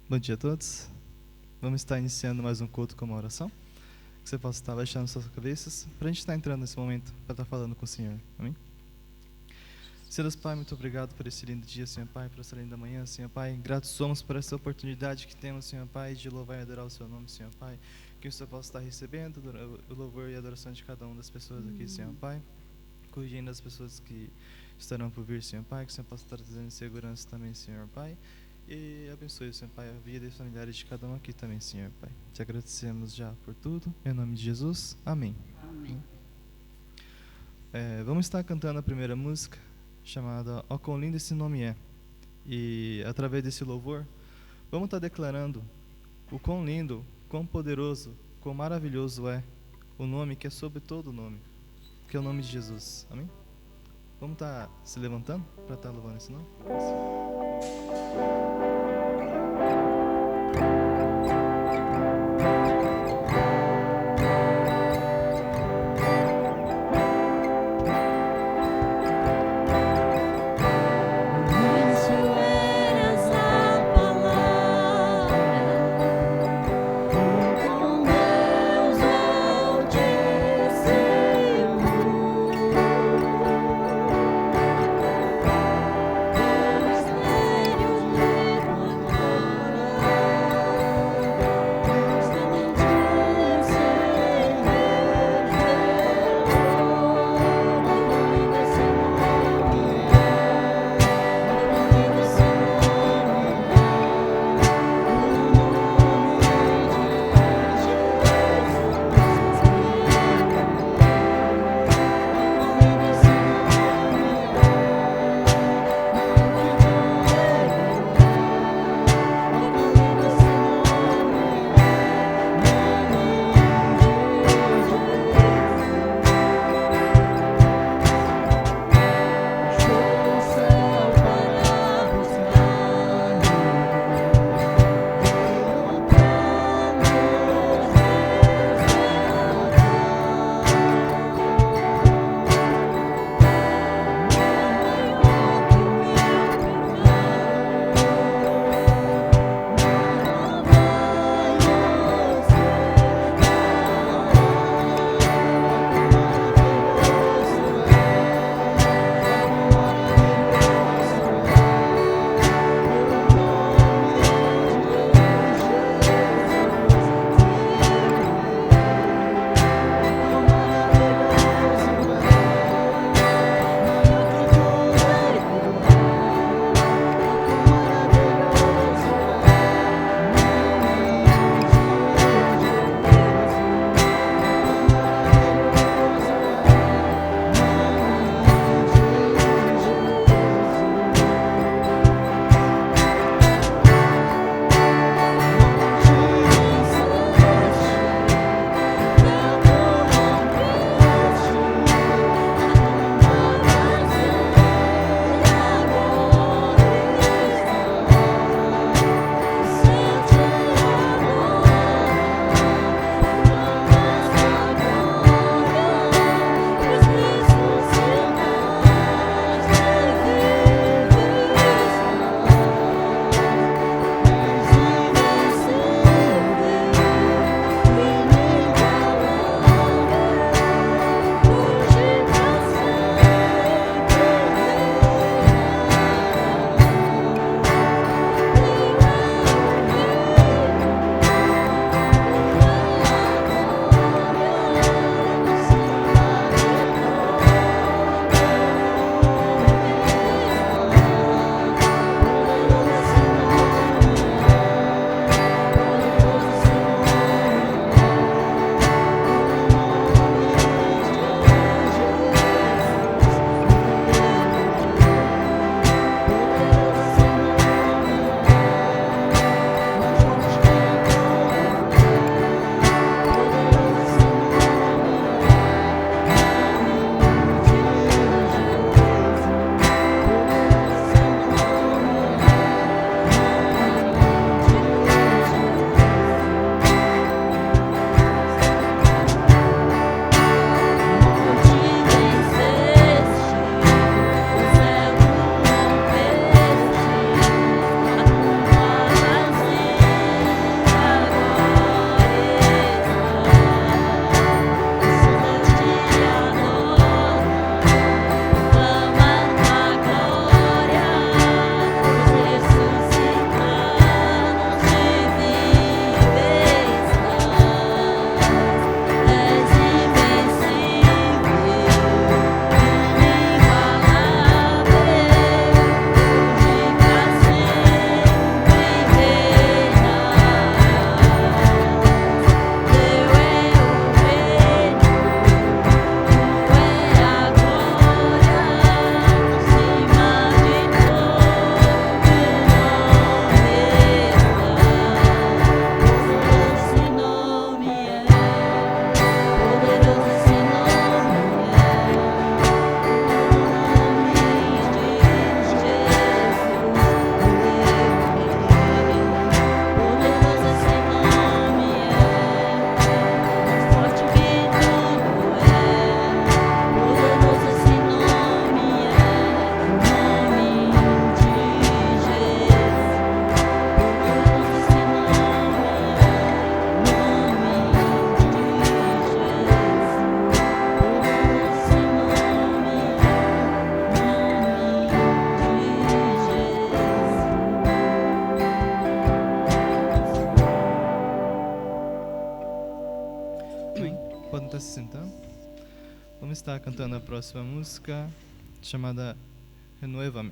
Bom dia a todos. Vamos estar iniciando mais um culto com uma oração. Que você possa estar baixando suas cabeças para a gente estar entrando nesse momento, para estar falando com o Senhor. Amém? Senhor Deus Pai, muito obrigado por esse lindo dia, Senhor Pai, por essa linda manhã, Senhor Pai. Gratos somos por essa oportunidade que temos, Senhor Pai, de louvar e adorar o Seu nome, Senhor Pai. Que o Senhor possa estar recebendo o louvor e a adoração de cada uma das pessoas aqui, Senhor Pai. Corrigindo as pessoas que estarão por vir, Senhor Pai. Que o Senhor possa estar trazendo segurança também, Senhor Pai. E abençoe, Senhor Pai, a vida e os familiares de cada um aqui também, Senhor Pai. Te agradecemos já por tudo. Em nome de Jesus. Amém. Amém. Vamos estar cantando a primeira música, chamada Ó Quão Lindo Esse Nome É. E através desse louvor, vamos estar declarando o quão lindo, quão poderoso, quão maravilhoso é o nome que é sobre todo nome, que é o nome de Jesus. Amém? Vamos estar se levantando para estar louvando esse nome? Deus estar cantando a próxima música, chamada Renueva-me.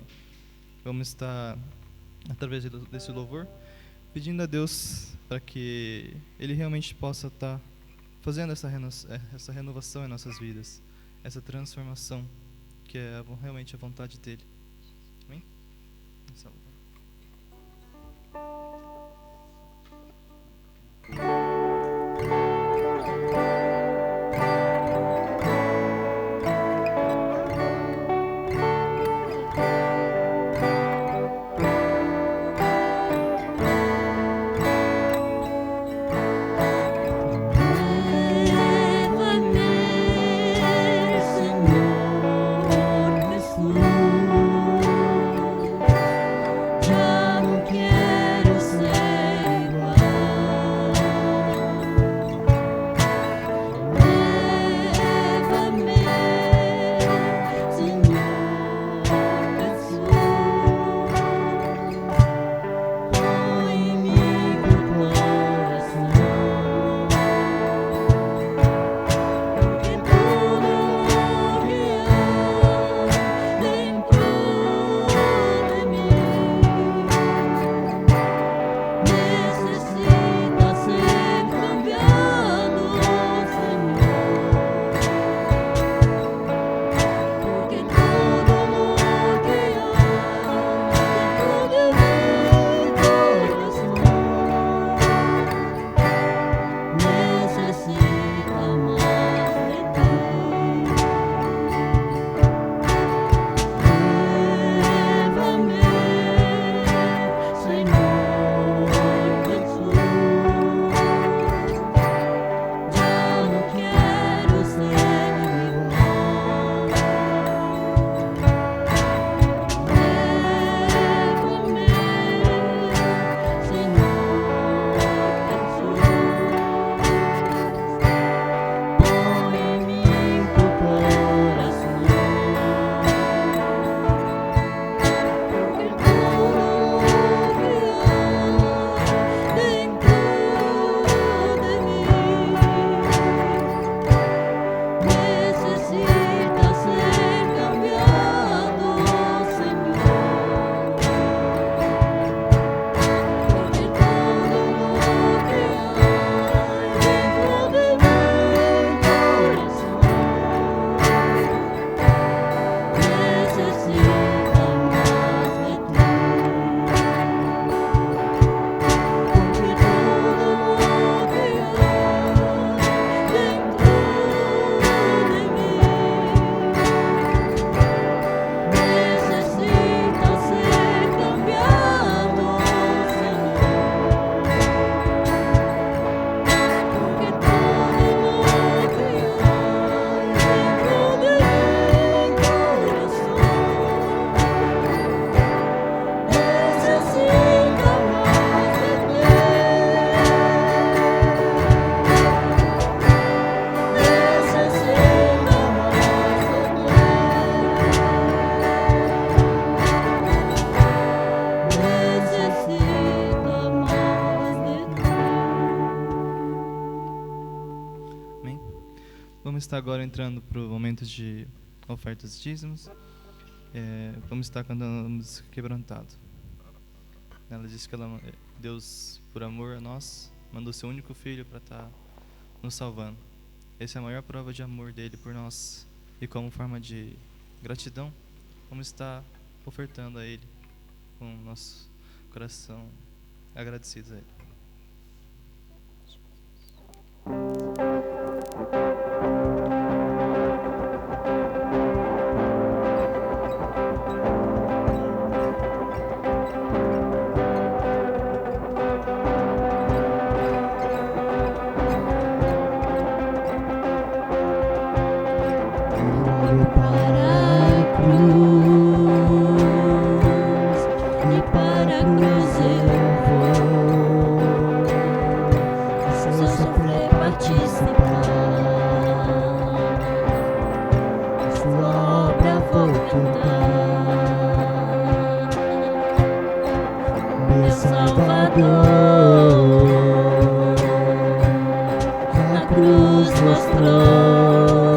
Vamos estar, através desse louvor, pedindo a Deus para que Ele realmente possa estar fazendo essa renovação em nossas vidas, essa transformação, que é realmente a vontade dEle. Amém? Vamos estar agora entrando para o momento de ofertas e dízimos. Vamos estar cantando a música Quebrantado. Ela diz que Deus, por amor a nós, mandou seu único filho para estar nos salvando. Essa é a maior prova de amor dele por nós. E como forma de gratidão, vamos estar ofertando a ele com o nosso coração agradecidos a ele. Na cruz mostrou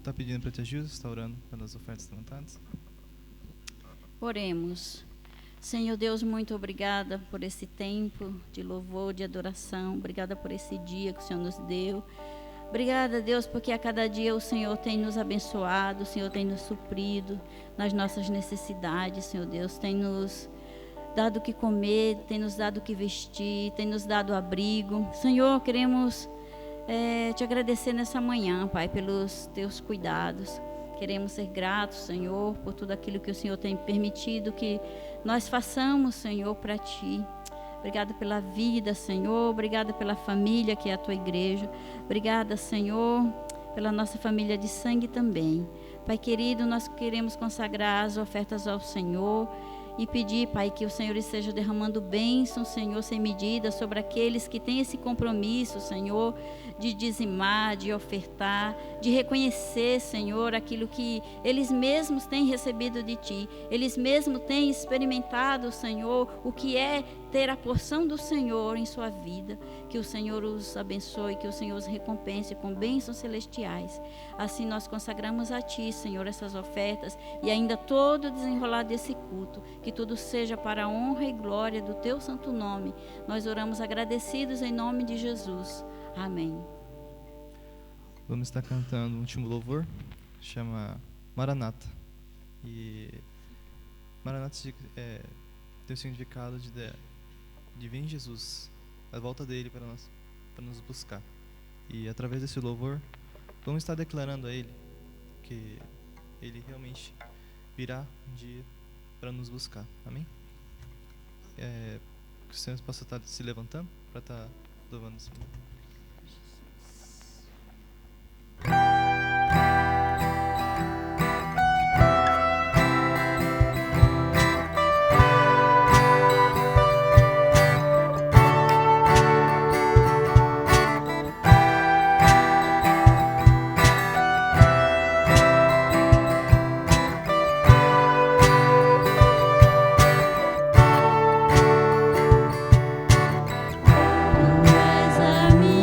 está pedindo para te ajuda, está orando pelas ofertas levantadas. Oremos. Senhor Deus, muito obrigada por esse tempo de louvor, de adoração. Obrigada por esse dia que o Senhor nos deu. Obrigada, Deus, porque a cada dia o Senhor tem nos abençoado, o Senhor tem nos suprido nas nossas necessidades, Senhor Deus, tem nos dado o que comer, tem nos dado o que vestir, tem nos dado abrigo. Senhor, queremos te agradecer nessa manhã, Pai, pelos teus cuidados. Queremos ser gratos, Senhor, por tudo aquilo que o Senhor tem permitido que nós façamos, Senhor, para Ti. Obrigada pela vida, Senhor. Obrigada pela família que é a Tua igreja. Obrigada, Senhor, pela nossa família de sangue também. Pai querido, nós queremos consagrar as ofertas ao Senhor e pedir, Pai, que o Senhor esteja derramando bênção, Senhor, sem medida, sobre aqueles que têm esse compromisso, Senhor, de dizimar, de ofertar, de reconhecer, Senhor, aquilo que eles mesmos têm recebido de Ti. Eles mesmos têm experimentado, Senhor, o que é ter a porção do Senhor em sua vida. Que o Senhor os abençoe, que o Senhor os recompense com bênçãos celestiais. Assim nós consagramos a Ti, Senhor, essas ofertas e ainda todo o desenrolar desse culto. Que tudo seja para a honra e glória do Teu santo nome. Nós oramos agradecidos em nome de Jesus. Amém. Vamos estar cantando o último louvor, chama Maranata. E Maranata tem o significado de vem Jesus. a volta dele para nos buscar. E através desse louvor, vamos estar declarando a Ele que Ele realmente virá um dia para nos buscar. Amém? Que o Senhor possa estar se levantando para estar louvando o Senhor. Tu és a minha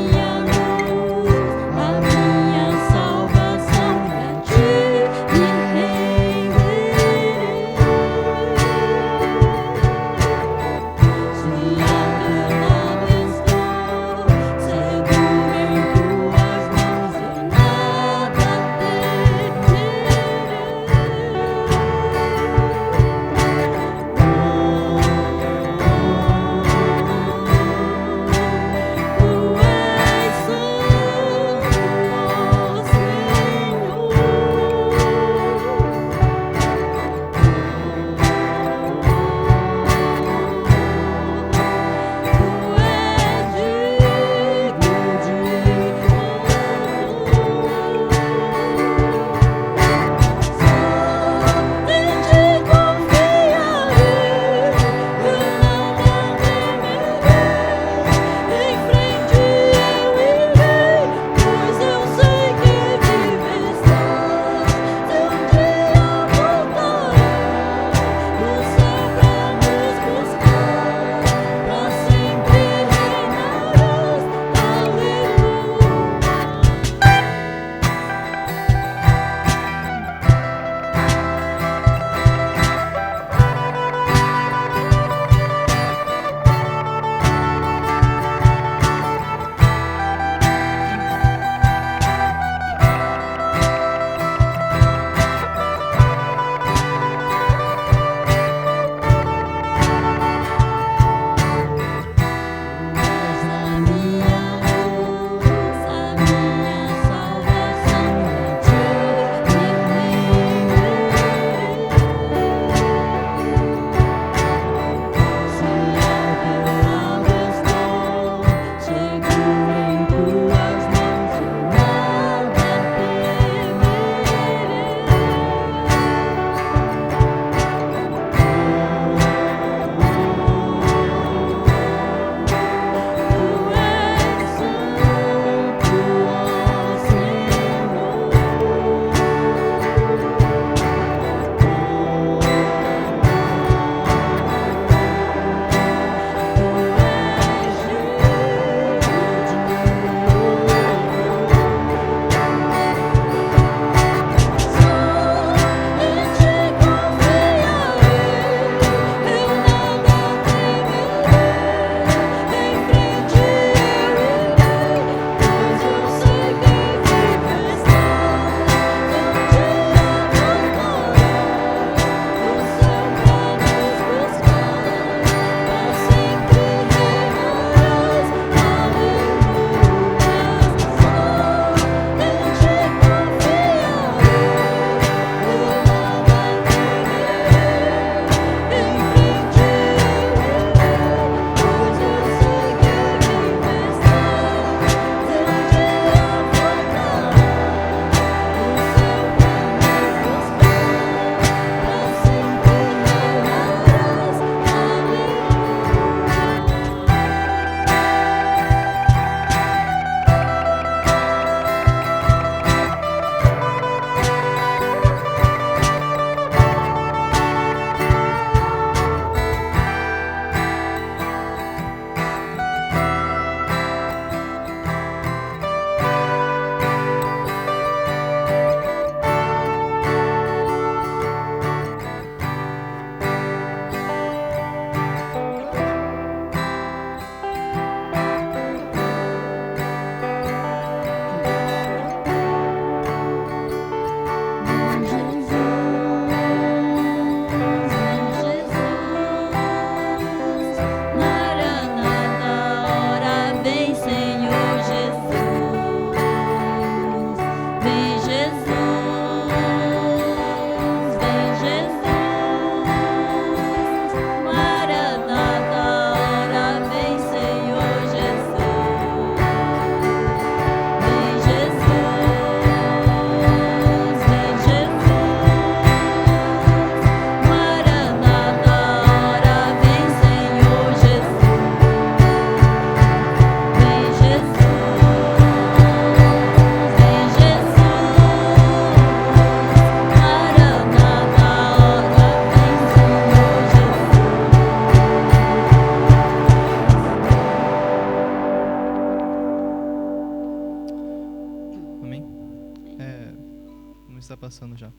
passando já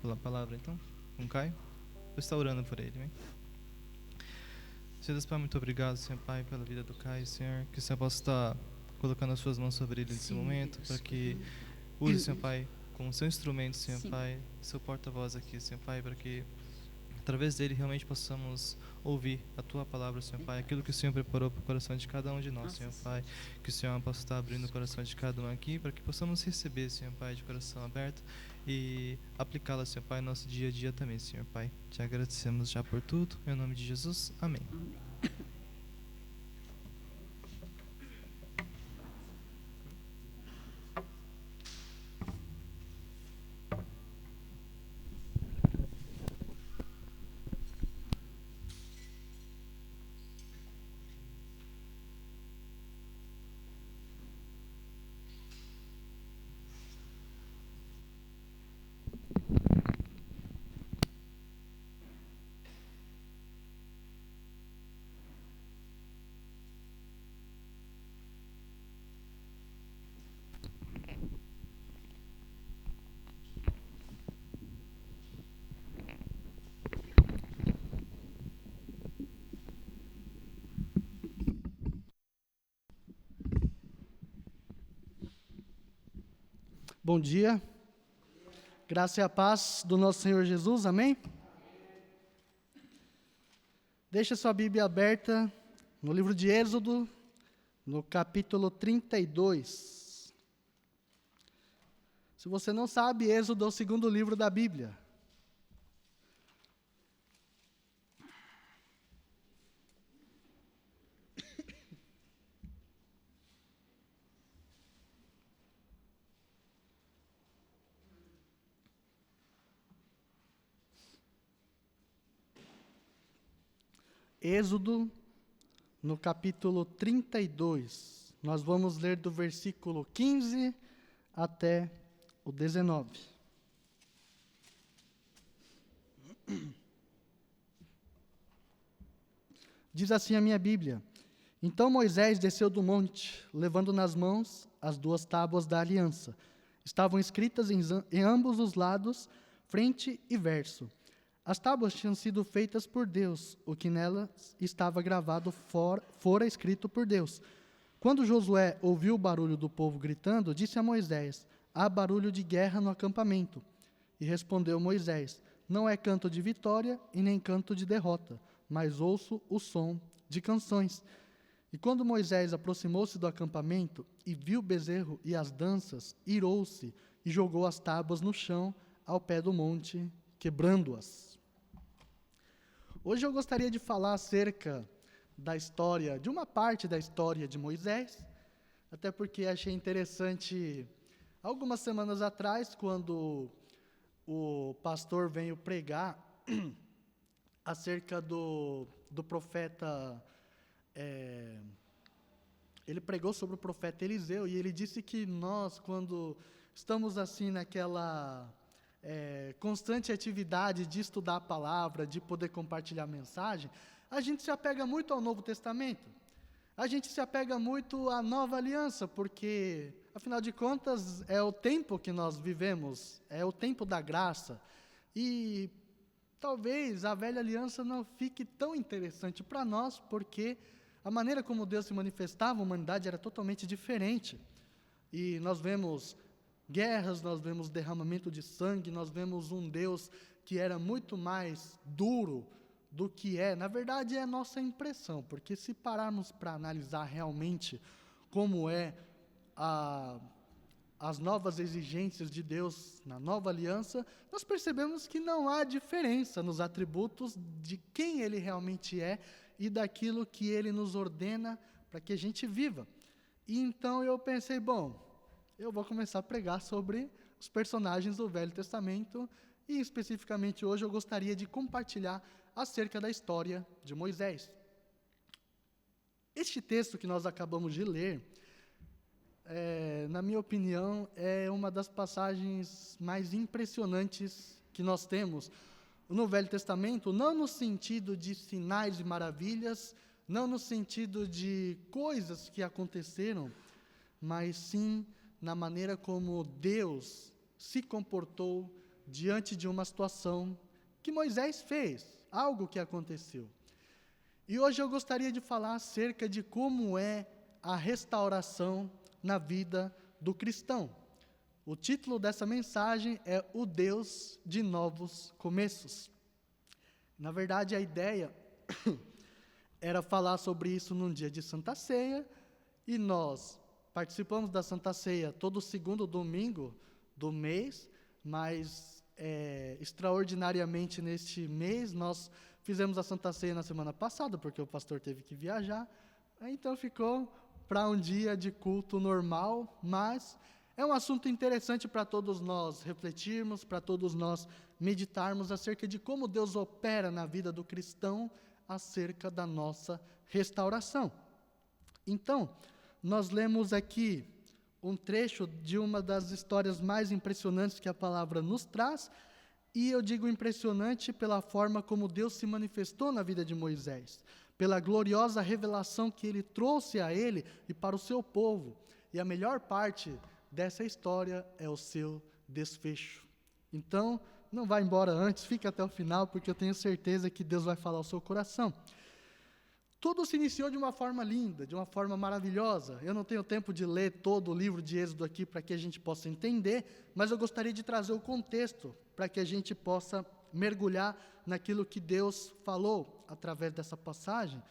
pela palavra, então, com o Caio. Vou estar orando por ele, amém? Senhor Deus Pai, muito obrigado, Senhor Pai, pela vida do Caio, Senhor, que o Senhor possa estar colocando as suas mãos sobre ele nesse momento, para que use, Senhor Pai, como seu instrumento, Senhor Pai, seu porta-voz aqui, Senhor Pai, para que através dele realmente possamos ouvir a Tua palavra, Senhor Pai, aquilo que o Senhor preparou para o coração de cada um de nós, Senhor Pai, que o Senhor possa estar abrindo o coração de cada um aqui, para que possamos receber, Senhor Pai, de coração aberto e aplicá-la, Senhor Pai, no nosso dia a dia também, Senhor Pai. Te agradecemos já por tudo, em nome de Jesus, amém. Bom dia, graça e a paz do nosso Senhor Jesus, amém? Deixa sua Bíblia aberta no livro de Êxodo, no capítulo 32. Se você não sabe, Êxodo é o segundo livro da Bíblia. Êxodo, no capítulo 32, nós vamos ler do versículo 15 até o 19. Diz assim a minha Bíblia: Então Moisés desceu do monte, levando nas mãos as 2 tábuas da aliança. Estavam escritas em ambos os lados, frente e verso. As tábuas tinham sido feitas por Deus, o que nelas estava gravado fora escrito por Deus. Quando Josué ouviu o barulho do povo gritando, disse a Moisés: há barulho de guerra no acampamento. E respondeu Moisés: não é canto de vitória e nem canto de derrota, mas ouço o som de canções. E quando Moisés aproximou-se do acampamento e viu o bezerro e as danças, irou-se e jogou as tábuas no chão ao pé do monte, quebrando-as. Hoje eu gostaria de falar acerca da história, de uma parte da história de Moisés, até porque achei interessante, algumas semanas atrás, quando o pastor veio pregar acerca do profeta, ele pregou sobre o profeta Eliseu, e ele disse que nós, quando estamos assim naquela constante atividade de estudar a palavra, de poder compartilhar a mensagem, a gente se apega muito ao Novo Testamento, a gente se apega muito à Nova Aliança, porque, afinal de contas, é o tempo que nós vivemos, é o tempo da graça, e talvez a Velha Aliança não fique tão interessante para nós, porque a maneira como Deus se manifestava, a humanidade era totalmente diferente, e nós vemos guerras, nós vemos derramamento de sangue, nós vemos um Deus que era muito mais duro do que é. Na verdade, é a nossa impressão, porque se pararmos para analisar realmente como as novas exigências de Deus na nova aliança, nós percebemos que não há diferença nos atributos de quem Ele realmente é e daquilo que Ele nos ordena para que a gente viva. E então eu pensei, bom, eu vou começar a pregar sobre os personagens do Velho Testamento e, especificamente hoje, eu gostaria de compartilhar acerca da história de Moisés. Este texto que nós acabamos de ler, na minha opinião, é uma das passagens mais impressionantes que nós temos no Velho Testamento, não no sentido de sinais e maravilhas, não no sentido de coisas que aconteceram, mas sim na maneira como Deus se comportou diante de uma situação que Moisés fez, algo que aconteceu. E hoje eu gostaria de falar acerca de como é a restauração na vida do cristão. O título dessa mensagem é O Deus de Novos Começos. Na verdade, a ideia era falar sobre isso num dia de Santa Ceia, e nós participamos da Santa Ceia todo segundo domingo do mês, mas extraordinariamente neste mês nós fizemos a Santa Ceia na semana passada, porque o pastor teve que viajar, então ficou para um dia de culto normal, mas é um assunto interessante para todos nós refletirmos, para todos nós meditarmos acerca de como Deus opera na vida do cristão acerca da nossa restauração. Então, nós lemos aqui um trecho de uma das histórias mais impressionantes que a palavra nos traz, e eu digo impressionante pela forma como Deus se manifestou na vida de Moisés, pela gloriosa revelação que ele trouxe a ele e para o seu povo. E a melhor parte dessa história é o seu desfecho. Então, não vá embora antes, fique até o final, porque eu tenho certeza que Deus vai falar ao seu coração. Tudo se iniciou de uma forma linda, de uma forma maravilhosa. Eu não tenho tempo de ler todo o livro de Êxodo aqui para que a gente possa entender, mas eu gostaria de trazer o contexto para que a gente possa mergulhar naquilo que Deus falou através dessa passagem.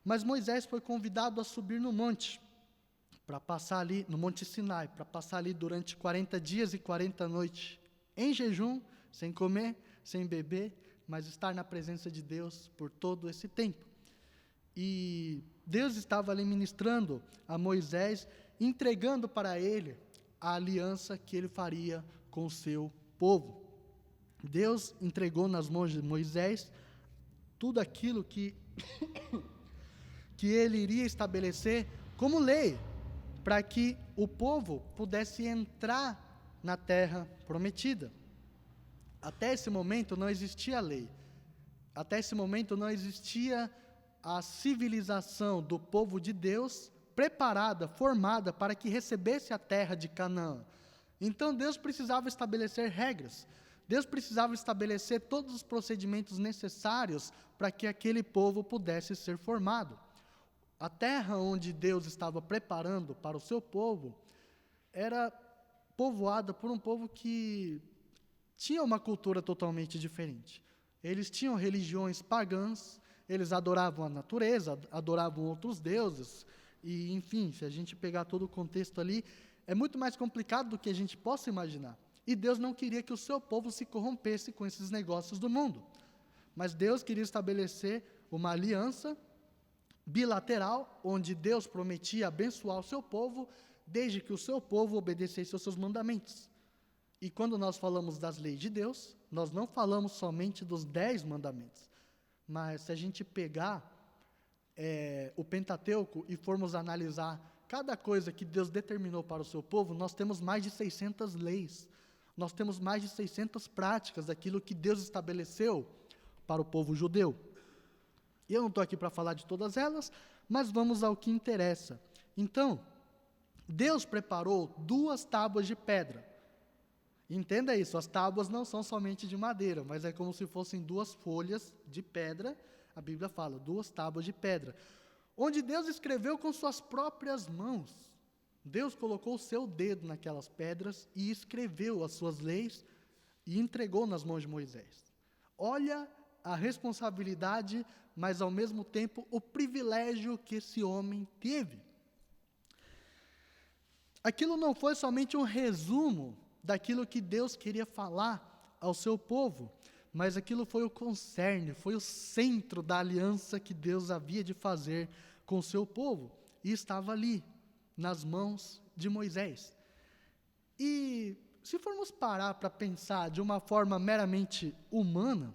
Mas Moisés foi convidado a subir no monte, para passar ali, no Monte Sinai, para passar ali durante 40 dias e 40 noites, em jejum, sem comer, sem beber, mas estar na presença de Deus por todo esse tempo. E Deus estava ali ministrando a Moisés, entregando para ele a aliança que ele faria com o seu povo. Deus entregou nas mãos de Moisés tudo aquilo que ele iria estabelecer como lei, para que o povo pudesse entrar na terra prometida. Até esse momento não existia lei. Até esse momento não existia a civilização do povo de Deus preparada, formada para que recebesse a terra de Canaã. Então Deus precisava estabelecer regras. Deus precisava estabelecer todos os procedimentos necessários para que aquele povo pudesse ser formado. A terra onde Deus estava preparando para o seu povo era povoada por um povo que tinha uma cultura totalmente diferente. Eles tinham religiões pagãs, eles adoravam a natureza, adoravam outros deuses, e enfim, se a gente pegar todo o contexto ali, é muito mais complicado do que a gente possa imaginar. E Deus não queria que o seu povo se corrompesse com esses negócios do mundo. Mas Deus queria estabelecer uma aliança bilateral, onde Deus prometia abençoar o seu povo, desde que o seu povo obedecesse aos seus mandamentos. E quando nós falamos das leis de Deus, nós não falamos somente dos 10 mandamentos. Mas se a gente pegar o Pentateuco e formos analisar cada coisa que Deus determinou para o seu povo, nós temos mais de 600 leis. Nós temos mais de 600 práticas daquilo que Deus estabeleceu para o povo judeu. E eu não estou aqui para falar de todas elas, mas vamos ao que interessa. Então, Deus preparou 2 tábuas de pedra. Entenda isso, as tábuas não são somente de madeira, mas é como se fossem 2 folhas de pedra, a Bíblia fala, 2 tábuas de pedra, onde Deus escreveu com suas próprias mãos. Deus colocou o seu dedo naquelas pedras e escreveu as suas leis e entregou nas mãos de Moisés. Olha a responsabilidade, mas ao mesmo tempo o privilégio que esse homem teve. Aquilo não foi somente um resumo daquilo que Deus queria falar ao seu povo, mas aquilo foi o concerne, foi o centro da aliança que Deus havia de fazer com o seu povo, e estava ali, nas mãos de Moisés. E se formos parar para pensar de uma forma meramente humana,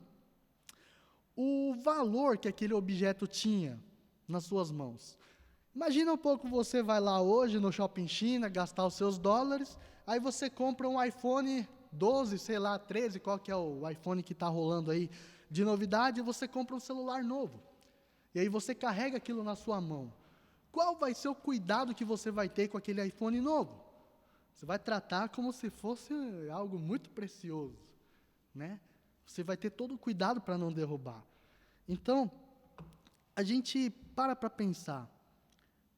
o valor que aquele objeto tinha nas suas mãos. Imagina um pouco, você vai lá hoje no Shopping China, gastar os seus dólares, aí você compra um iPhone 12, sei lá, 13, qual que é o iPhone que está rolando aí de novidade, e você compra um celular novo. E aí você carrega aquilo na sua mão. Qual vai ser o cuidado que você vai ter com aquele iPhone novo? Você vai tratar como se fosse algo muito precioso, né? Você vai ter todo o cuidado para não derrubar. Então, a gente para pensar,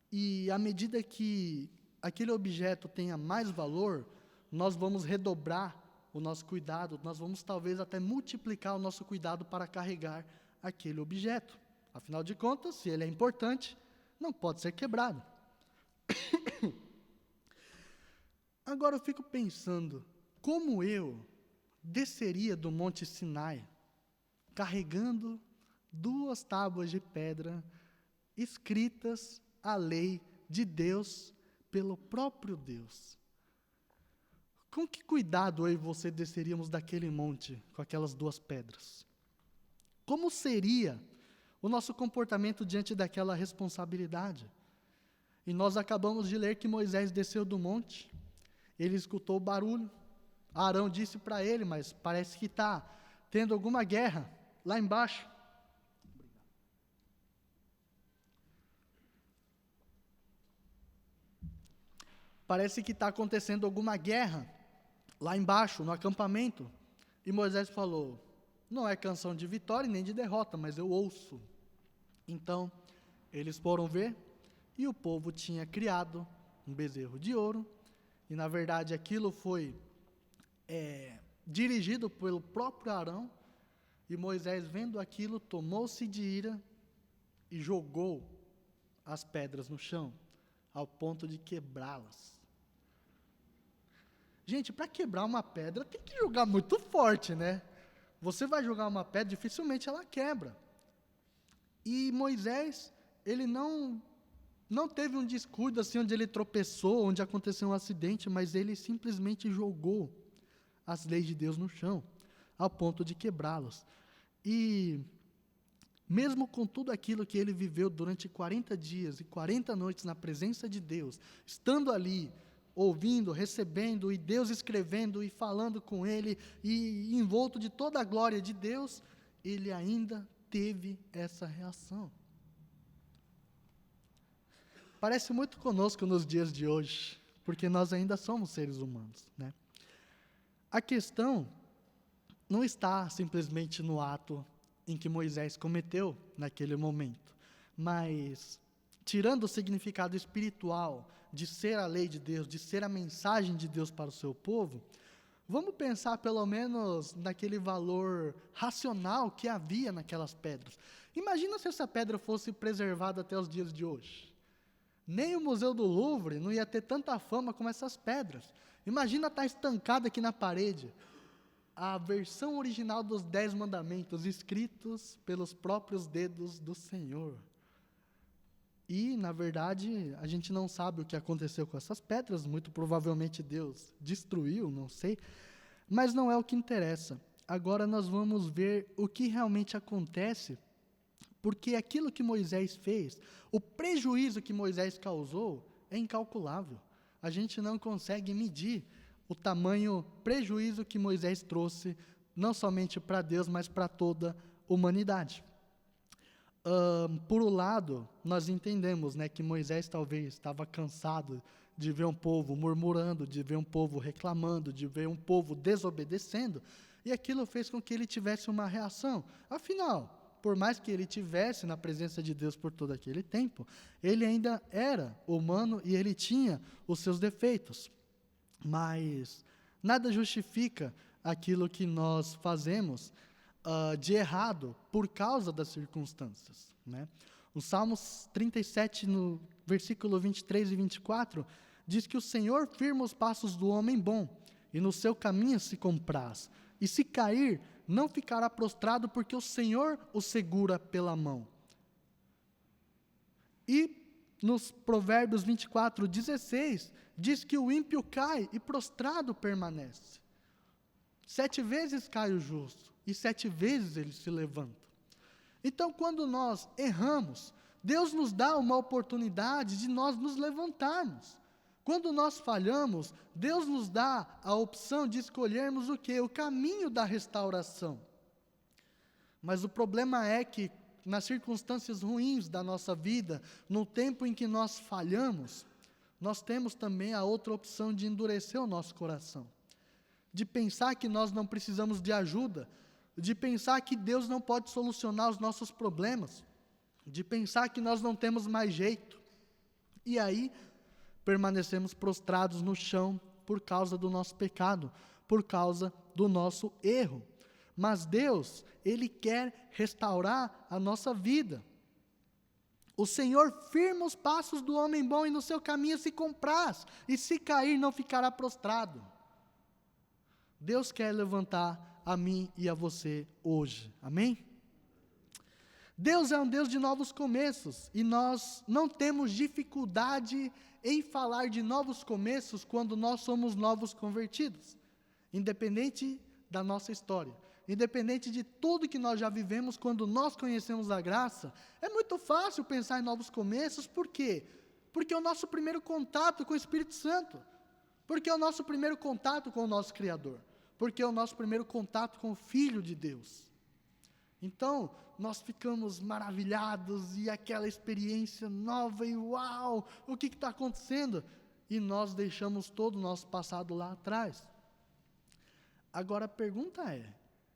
e à medida que aquele objeto tenha mais valor, nós vamos redobrar o nosso cuidado, nós vamos talvez até multiplicar o nosso cuidado para carregar aquele objeto. Afinal de contas, se ele é importante, não pode ser quebrado. Agora eu fico pensando, como eu desceria do Monte Sinai, carregando 2 tábuas de pedra, escritas a lei de Deus pelo próprio Deus. Com que cuidado eu e você desceríamos daquele monte com aquelas 2 pedras? Como seria o nosso comportamento diante daquela responsabilidade? E nós acabamos de ler que Moisés desceu do monte, ele escutou o barulho, Arão disse para ele, mas parece que está tendo alguma guerra lá embaixo. Parece que está acontecendo alguma guerra lá embaixo, no acampamento. E Moisés falou, não é canção de vitória nem de derrota, mas eu ouço. Então, eles foram ver, e o povo tinha criado um bezerro de ouro, e na verdade aquilo foi dirigido pelo próprio Arão, e Moisés, vendo aquilo, tomou-se de ira e jogou as pedras no chão, ao ponto de quebrá-las. Gente, para quebrar uma pedra tem que jogar muito forte, né? Você vai jogar uma pedra, dificilmente ela quebra. E Moisés, ele não teve um descuido assim, onde ele tropeçou, onde aconteceu um acidente, mas ele simplesmente jogou as leis de Deus no chão, ao ponto de quebrá-las. E mesmo com tudo aquilo que ele viveu durante 40 dias e 40 noites na presença de Deus, estando ali, ouvindo, recebendo, e Deus escrevendo e falando com ele, e envolto de toda a glória de Deus, ele ainda teve essa reação. Parece muito conosco nos dias de hoje, porque nós ainda somos seres humanos, né? A questão não está simplesmente no ato em que Moisés cometeu naquele momento, mas tirando o significado espiritual de ser a lei de Deus, de ser a mensagem de Deus para o seu povo, vamos pensar pelo menos naquele valor racional que havia naquelas pedras. Imagina se essa pedra fosse preservada até os dias de hoje. Nem o Museu do Louvre não ia ter tanta fama como essas pedras. Imagina estar estancada aqui na parede a versão original dos 10 mandamentos, escritos pelos próprios dedos do Senhor. E, na verdade, a gente não sabe o que aconteceu com essas pedras, muito provavelmente Deus destruiu, não sei, mas não é o que interessa. Agora nós vamos ver o que realmente acontece, porque aquilo que Moisés fez, o prejuízo que Moisés causou, é incalculável. A gente não consegue medir o tamanho prejuízo que Moisés trouxe, não somente para Deus, mas para toda a humanidade. Por um lado, nós entendemos, né, que Moisés talvez estava cansado de ver um povo murmurando, de ver um povo reclamando, de ver um povo desobedecendo, e aquilo fez com que ele tivesse uma reação. Afinal, por mais que ele tivesse na presença de Deus por todo aquele tempo, ele ainda era humano e ele tinha os seus defeitos. Mas nada justifica aquilo que nós fazemos de errado por causa das circunstâncias, né? O Salmos 37, no versículo 23 e 24, diz que o Senhor firma os passos do homem bom, e no seu caminho se compraz. E se cair, não ficará prostrado, porque o Senhor o segura pela mão. E nos Provérbios 24, 16, diz que o ímpio cai e prostrado permanece. 7 vezes cai o justo, e 7 vezes ele se levanta. Então, quando nós erramos, Deus nos dá uma oportunidade de nós nos levantarmos. Quando nós falhamos, Deus nos dá a opção de escolhermos o quê? O caminho da restauração. Mas o problema é que, nas circunstâncias ruins da nossa vida, no tempo em que nós falhamos, nós temos também a outra opção de endurecer o nosso coração, de pensar que nós não precisamos de ajuda, de pensar que Deus não pode solucionar os nossos problemas, de pensar que nós não temos mais jeito. E aí, permanecemos prostrados no chão por causa do nosso pecado, por causa do nosso erro. Mas Deus, Ele quer restaurar a nossa vida. O Senhor firma os passos do homem bom e no seu caminho se compraz, e se cair não ficará prostrado. Deus quer levantar a mim e a você hoje, amém? Deus é um Deus de novos começos, e nós não temos dificuldade em falar de novos começos quando nós somos novos convertidos, independente da nossa história. Independente de tudo que nós já vivemos, quando nós conhecemos a graça, é muito fácil pensar em novos começos. Por quê? Porque é o nosso primeiro contato com o Espírito Santo. Porque é o nosso primeiro contato com o nosso Criador. Porque é o nosso primeiro contato com o Filho de Deus. Então, nós ficamos maravilhados e aquela experiência nova e uau, o que está acontecendo? E nós deixamos todo o nosso passado lá atrás. Agora a pergunta é,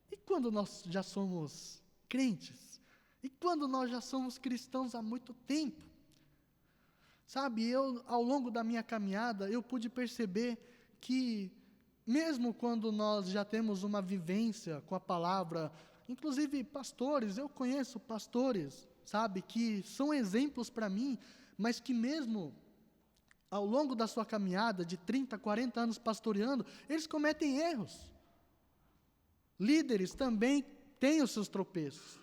e quando nós já somos crentes? E quando nós já somos cristãos há muito tempo? Sabe, ao longo da minha caminhada, eu pude perceber que, mesmo quando nós já temos uma vivência com a palavra, inclusive pastores, eu conheço pastores, sabe, que são exemplos para mim, mas que mesmo ao longo da sua caminhada, de 30, 40 anos pastoreando, eles cometem erros. Líderes também têm os seus tropeços.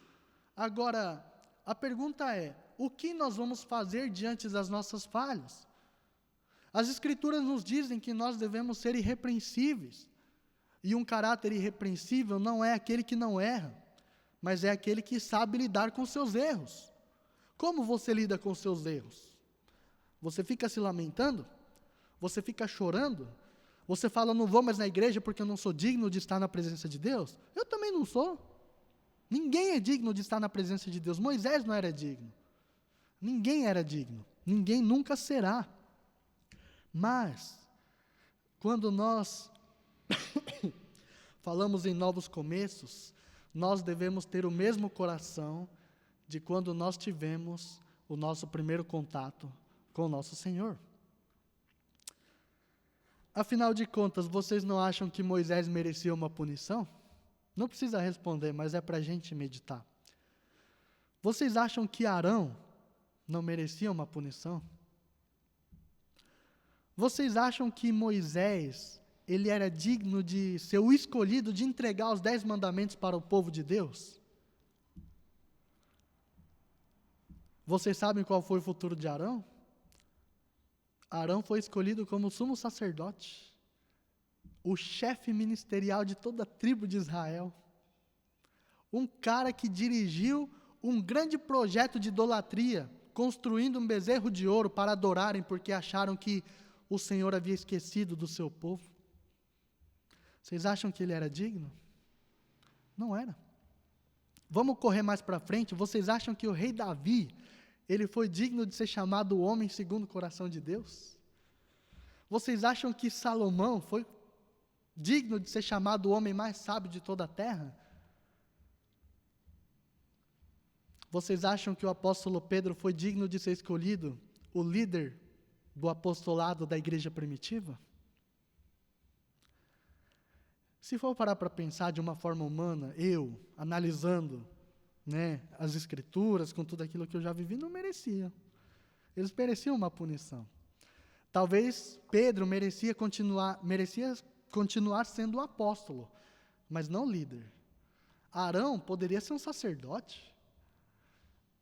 Agora, a pergunta é, o que nós vamos fazer diante das nossas falhas? As Escrituras nos dizem que nós devemos ser irrepreensíveis. E um caráter irrepreensível não é aquele que não erra, mas é aquele que sabe lidar com seus erros. Como você lida com seus erros? Você fica se lamentando? Você fica chorando? Você fala, não vou mais na igreja porque eu não sou digno de estar na presença de Deus? Eu também não sou. Ninguém é digno de estar na presença de Deus. Moisés não era digno. Ninguém era digno. Ninguém nunca será. Mas, quando nós falamos em novos começos, nós devemos ter o mesmo coração de quando nós tivemos o nosso primeiro contato com o nosso Senhor. Afinal de contas, vocês não acham que Moisés merecia uma punição? Não precisa responder, mas é para a gente meditar. Vocês acham que Arão não merecia uma punição? Vocês acham que Moisés, ele era digno de ser o escolhido de entregar os 10 mandamentos para o povo de Deus? Vocês sabem qual foi o futuro de Arão? Arão foi escolhido como sumo sacerdote, o chefe ministerial de toda a tribo de Israel, um cara que dirigiu um grande projeto de idolatria, construindo um bezerro de ouro para adorarem, porque acharam que o Senhor havia esquecido do seu povo. Vocês acham que ele era digno? Não era. Vamos correr mais para frente. Vocês acham que o rei Davi, ele foi digno de ser chamado o homem segundo o coração de Deus? Vocês acham que Salomão foi digno de ser chamado o homem mais sábio de toda a terra? Vocês acham que o apóstolo Pedro foi digno de ser escolhido o líder do apostolado da igreja primitiva? Se for parar para pensar de uma forma humana, eu, analisando as Escrituras, com tudo aquilo que eu já vivi, não mereciam. Eles mereciam uma punição. Talvez Pedro merecia continuar sendo um apóstolo, mas não líder. Arão poderia ser um sacerdote,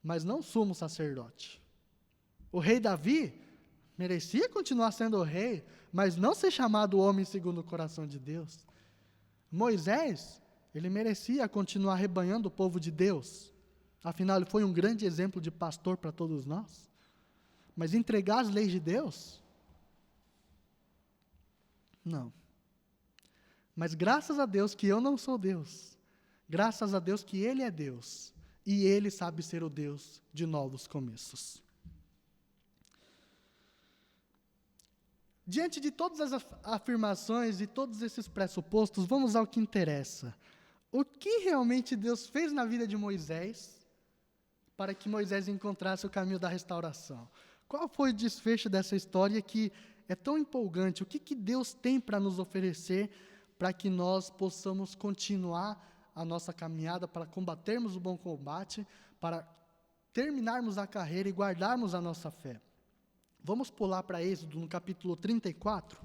mas não sumo sacerdote. O rei Davi merecia continuar sendo o rei, mas não ser chamado homem segundo o coração de Deus. Moisés, ele merecia continuar rebanhando o povo de Deus. Afinal, ele foi um grande exemplo de pastor para todos nós. Mas entregar as leis de Deus? Não. Mas graças a Deus que eu não sou Deus. Graças a Deus que Ele é Deus. E Ele sabe ser o Deus de novos começos. Diante de todas as afirmações e todos esses pressupostos, vamos ao que interessa. O que realmente Deus fez na vida de Moisés para que Moisés encontrasse o caminho da restauração? Qual foi o desfecho dessa história que é tão empolgante? O que Deus tem para nos oferecer para que nós possamos continuar a nossa caminhada, para combatermos o bom combate, para terminarmos a carreira e guardarmos a nossa fé? Vamos pular para Êxodo, no capítulo 34.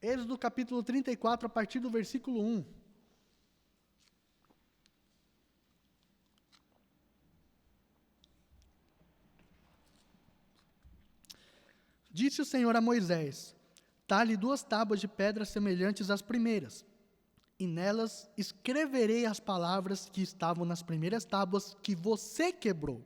Êxodo, capítulo 34, a partir do versículo 1. Disse o Senhor a Moisés: talhe 2 tábuas de pedra semelhantes às primeiras, e nelas escreverei as palavras que estavam nas primeiras tábuas que você quebrou.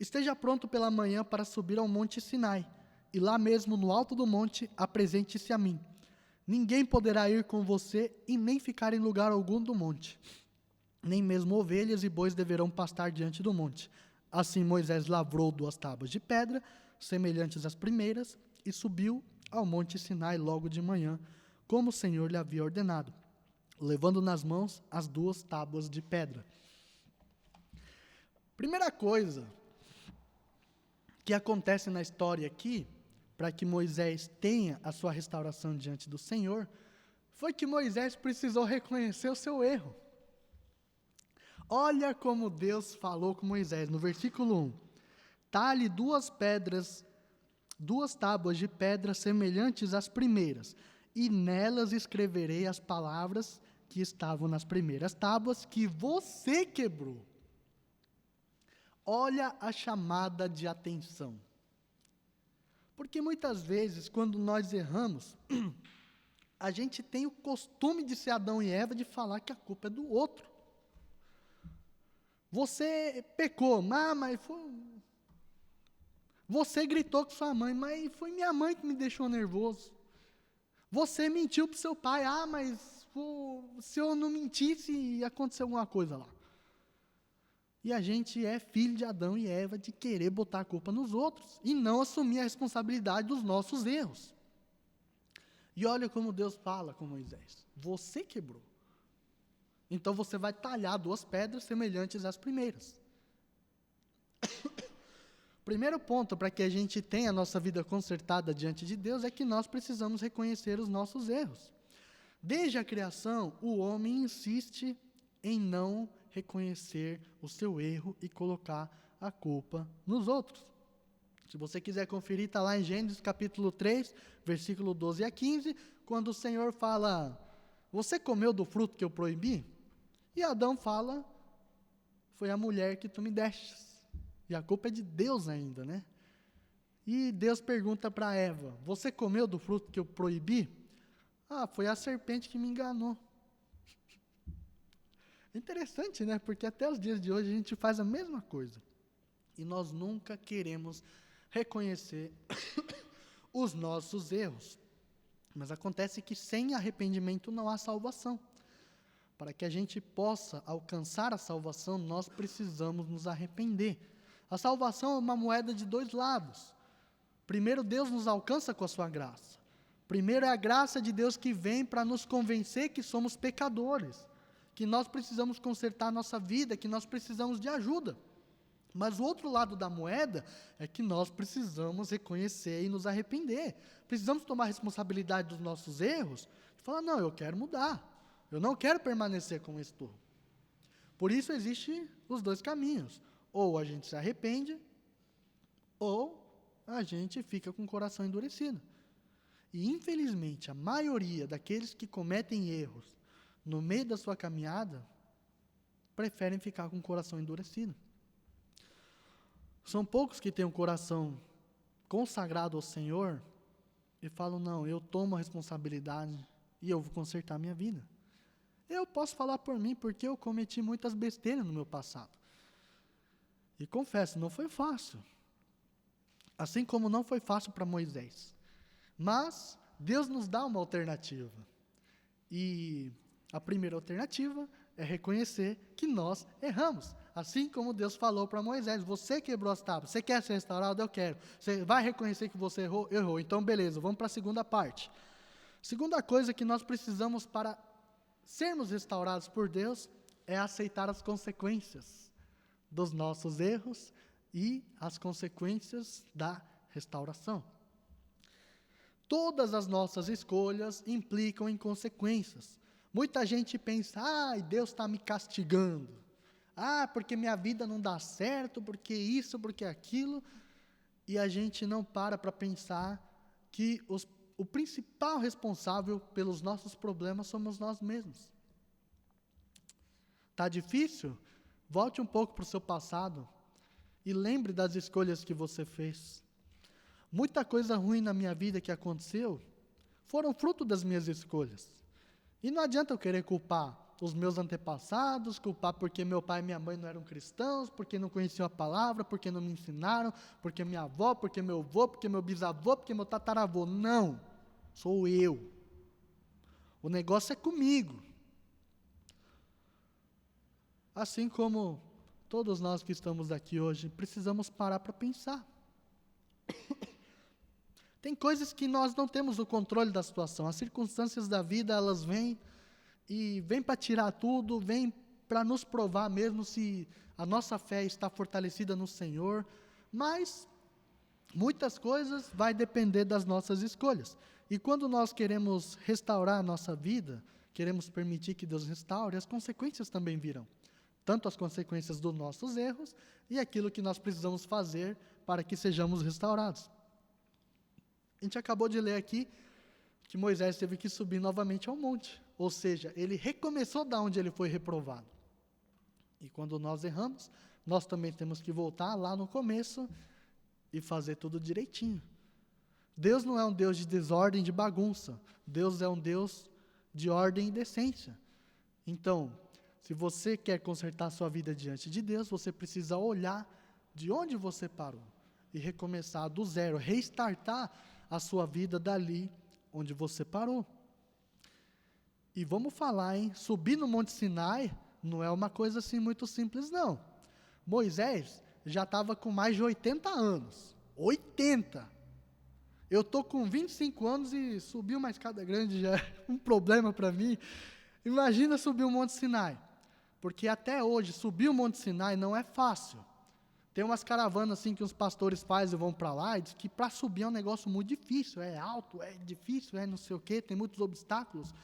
Esteja pronto pela manhã para subir ao monte Sinai, e lá mesmo no alto do monte apresente-se a mim. Ninguém poderá ir com você e nem ficar em lugar algum do monte. Nem mesmo ovelhas e bois deverão pastar diante do monte. Assim Moisés lavrou 2 tábuas de pedra, semelhantes às primeiras, e subiu ao monte Sinai logo de manhã, como o Senhor lhe havia ordenado, levando nas mãos as 2 tábuas de pedra. Primeira coisa que acontece na história aqui, para que Moisés tenha a sua restauração diante do Senhor, foi que Moisés precisou reconhecer o seu erro. Olha como Deus falou com Moisés, no versículo 1. Talhe 2 tábuas de pedra semelhantes às primeiras, e nelas escreverei as palavras que estavam nas primeiras tábuas que você quebrou. Olha a chamada de atenção. Porque muitas vezes, quando nós erramos, a gente tem o costume de ser Adão e Eva de falar que a culpa é do outro. Você pecou, mas foi... Você gritou com sua mãe, mas foi minha mãe que me deixou nervoso. Você mentiu para o seu pai, mas se eu não mentisse, ia acontecer alguma coisa lá. E a gente é filho de Adão e Eva de querer botar a culpa nos outros e não assumir a responsabilidade dos nossos erros. E olha como Deus fala com Moisés: você quebrou. Então você vai talhar 2 pedras semelhantes às primeiras. Primeiro ponto para que a gente tenha a nossa vida consertada diante de Deus é que nós precisamos reconhecer os nossos erros. Desde a criação, o homem insiste em não reconhecer o seu erro e colocar a culpa nos outros. Se você quiser conferir, está lá em Gênesis capítulo 3, versículo 12 a 15, quando o Senhor fala: você comeu do fruto que eu proibi? E Adão fala: foi a mulher que tu me destes. E a culpa é de Deus ainda, né? E Deus pergunta para Eva: você comeu do fruto que eu proibi? Foi a serpente que me enganou. É interessante, né? Porque até os dias de hoje a gente faz a mesma coisa. E nós nunca queremos reconhecer os nossos erros. Mas acontece que sem arrependimento não há salvação. Para que a gente possa alcançar a salvação, nós precisamos nos arrepender. A salvação é uma moeda de 2 lados. Primeiro, Deus nos alcança com a sua graça. Primeiro é a graça de Deus que vem para nos convencer que somos pecadores, que nós precisamos consertar a nossa vida, que nós precisamos de ajuda. Mas o outro lado da moeda é que nós precisamos reconhecer e nos arrepender. Precisamos tomar responsabilidade dos nossos erros e falar: não, eu quero mudar. Eu não quero permanecer como estou. Por isso existem os 2 caminhos. Ou a gente se arrepende, ou a gente fica com o coração endurecido. E, infelizmente, a maioria daqueles que cometem erros no meio da sua caminhada preferem ficar com o coração endurecido. São poucos que têm o coração consagrado ao Senhor e falam: não, eu tomo a responsabilidade e eu vou consertar a minha vida. Eu posso falar por mim, porque eu cometi muitas besteiras no meu passado. E confesso, não foi fácil. Assim como não foi fácil para Moisés. Mas Deus nos dá uma alternativa. E a primeira alternativa é reconhecer que nós erramos. Assim como Deus falou para Moisés, você quebrou as tábuas, você quer ser restaurado? Eu quero. Você vai reconhecer que você errou. Então, beleza, vamos para a segunda parte. Segunda coisa que nós precisamos para sermos restaurados por Deus é aceitar as consequências dos nossos erros e as consequências da restauração. Todas as nossas escolhas implicam em consequências. Muita gente pensa, Deus está me castigando. Porque minha vida não dá certo, porque isso, porque aquilo. E a gente não para pensar que o principal responsável pelos nossos problemas somos nós mesmos. Está difícil? Volte um pouco para o seu passado e lembre das escolhas que você fez. Muita coisa ruim na minha vida que aconteceu foram fruto das minhas escolhas. E não adianta eu querer culpar os meus antepassados, culpar porque meu pai e minha mãe não eram cristãos, porque não conheciam a palavra, porque não me ensinaram, porque minha avó, porque meu avô, porque meu bisavô, porque meu tataravô. Não, sou eu. O negócio é comigo. Assim como todos nós que estamos aqui hoje, precisamos parar para pensar. Tem coisas que nós não temos o controle da situação. As circunstâncias da vida, elas vêm para tirar tudo, vêm para nos provar mesmo se a nossa fé está fortalecida no Senhor. Mas muitas coisas vai depender das nossas escolhas. E quando nós queremos restaurar a nossa vida, queremos permitir que Deus restaure, as consequências também virão. Tanto as consequências dos nossos erros e aquilo que nós precisamos fazer para que sejamos restaurados. A gente acabou de ler aqui que Moisés teve que subir novamente ao monte. Ou seja, ele recomeçou da onde ele foi reprovado. E quando nós erramos, nós também temos que voltar lá no começo e fazer tudo direitinho. Deus não é um Deus de desordem, de bagunça. Deus é um Deus de ordem e decência. Então, se você quer consertar a sua vida diante de Deus, você precisa olhar de onde você parou e recomeçar do zero, restartar a sua vida dali onde você parou. E vamos falar, subir no Monte Sinai não é uma coisa assim muito simples, não. Moisés já estava com mais de 80 anos. 80! Eu estou com 25 anos e subir uma escada grande já é um problema para mim. Imagina subir o Monte Sinai. Porque até hoje, subir o Monte Sinai não é fácil. Tem umas caravanas assim que os pastores fazem e vão para lá e diz que para subir é um negócio muito difícil, é alto, é difícil, é não sei o quê, tem muitos obstáculos.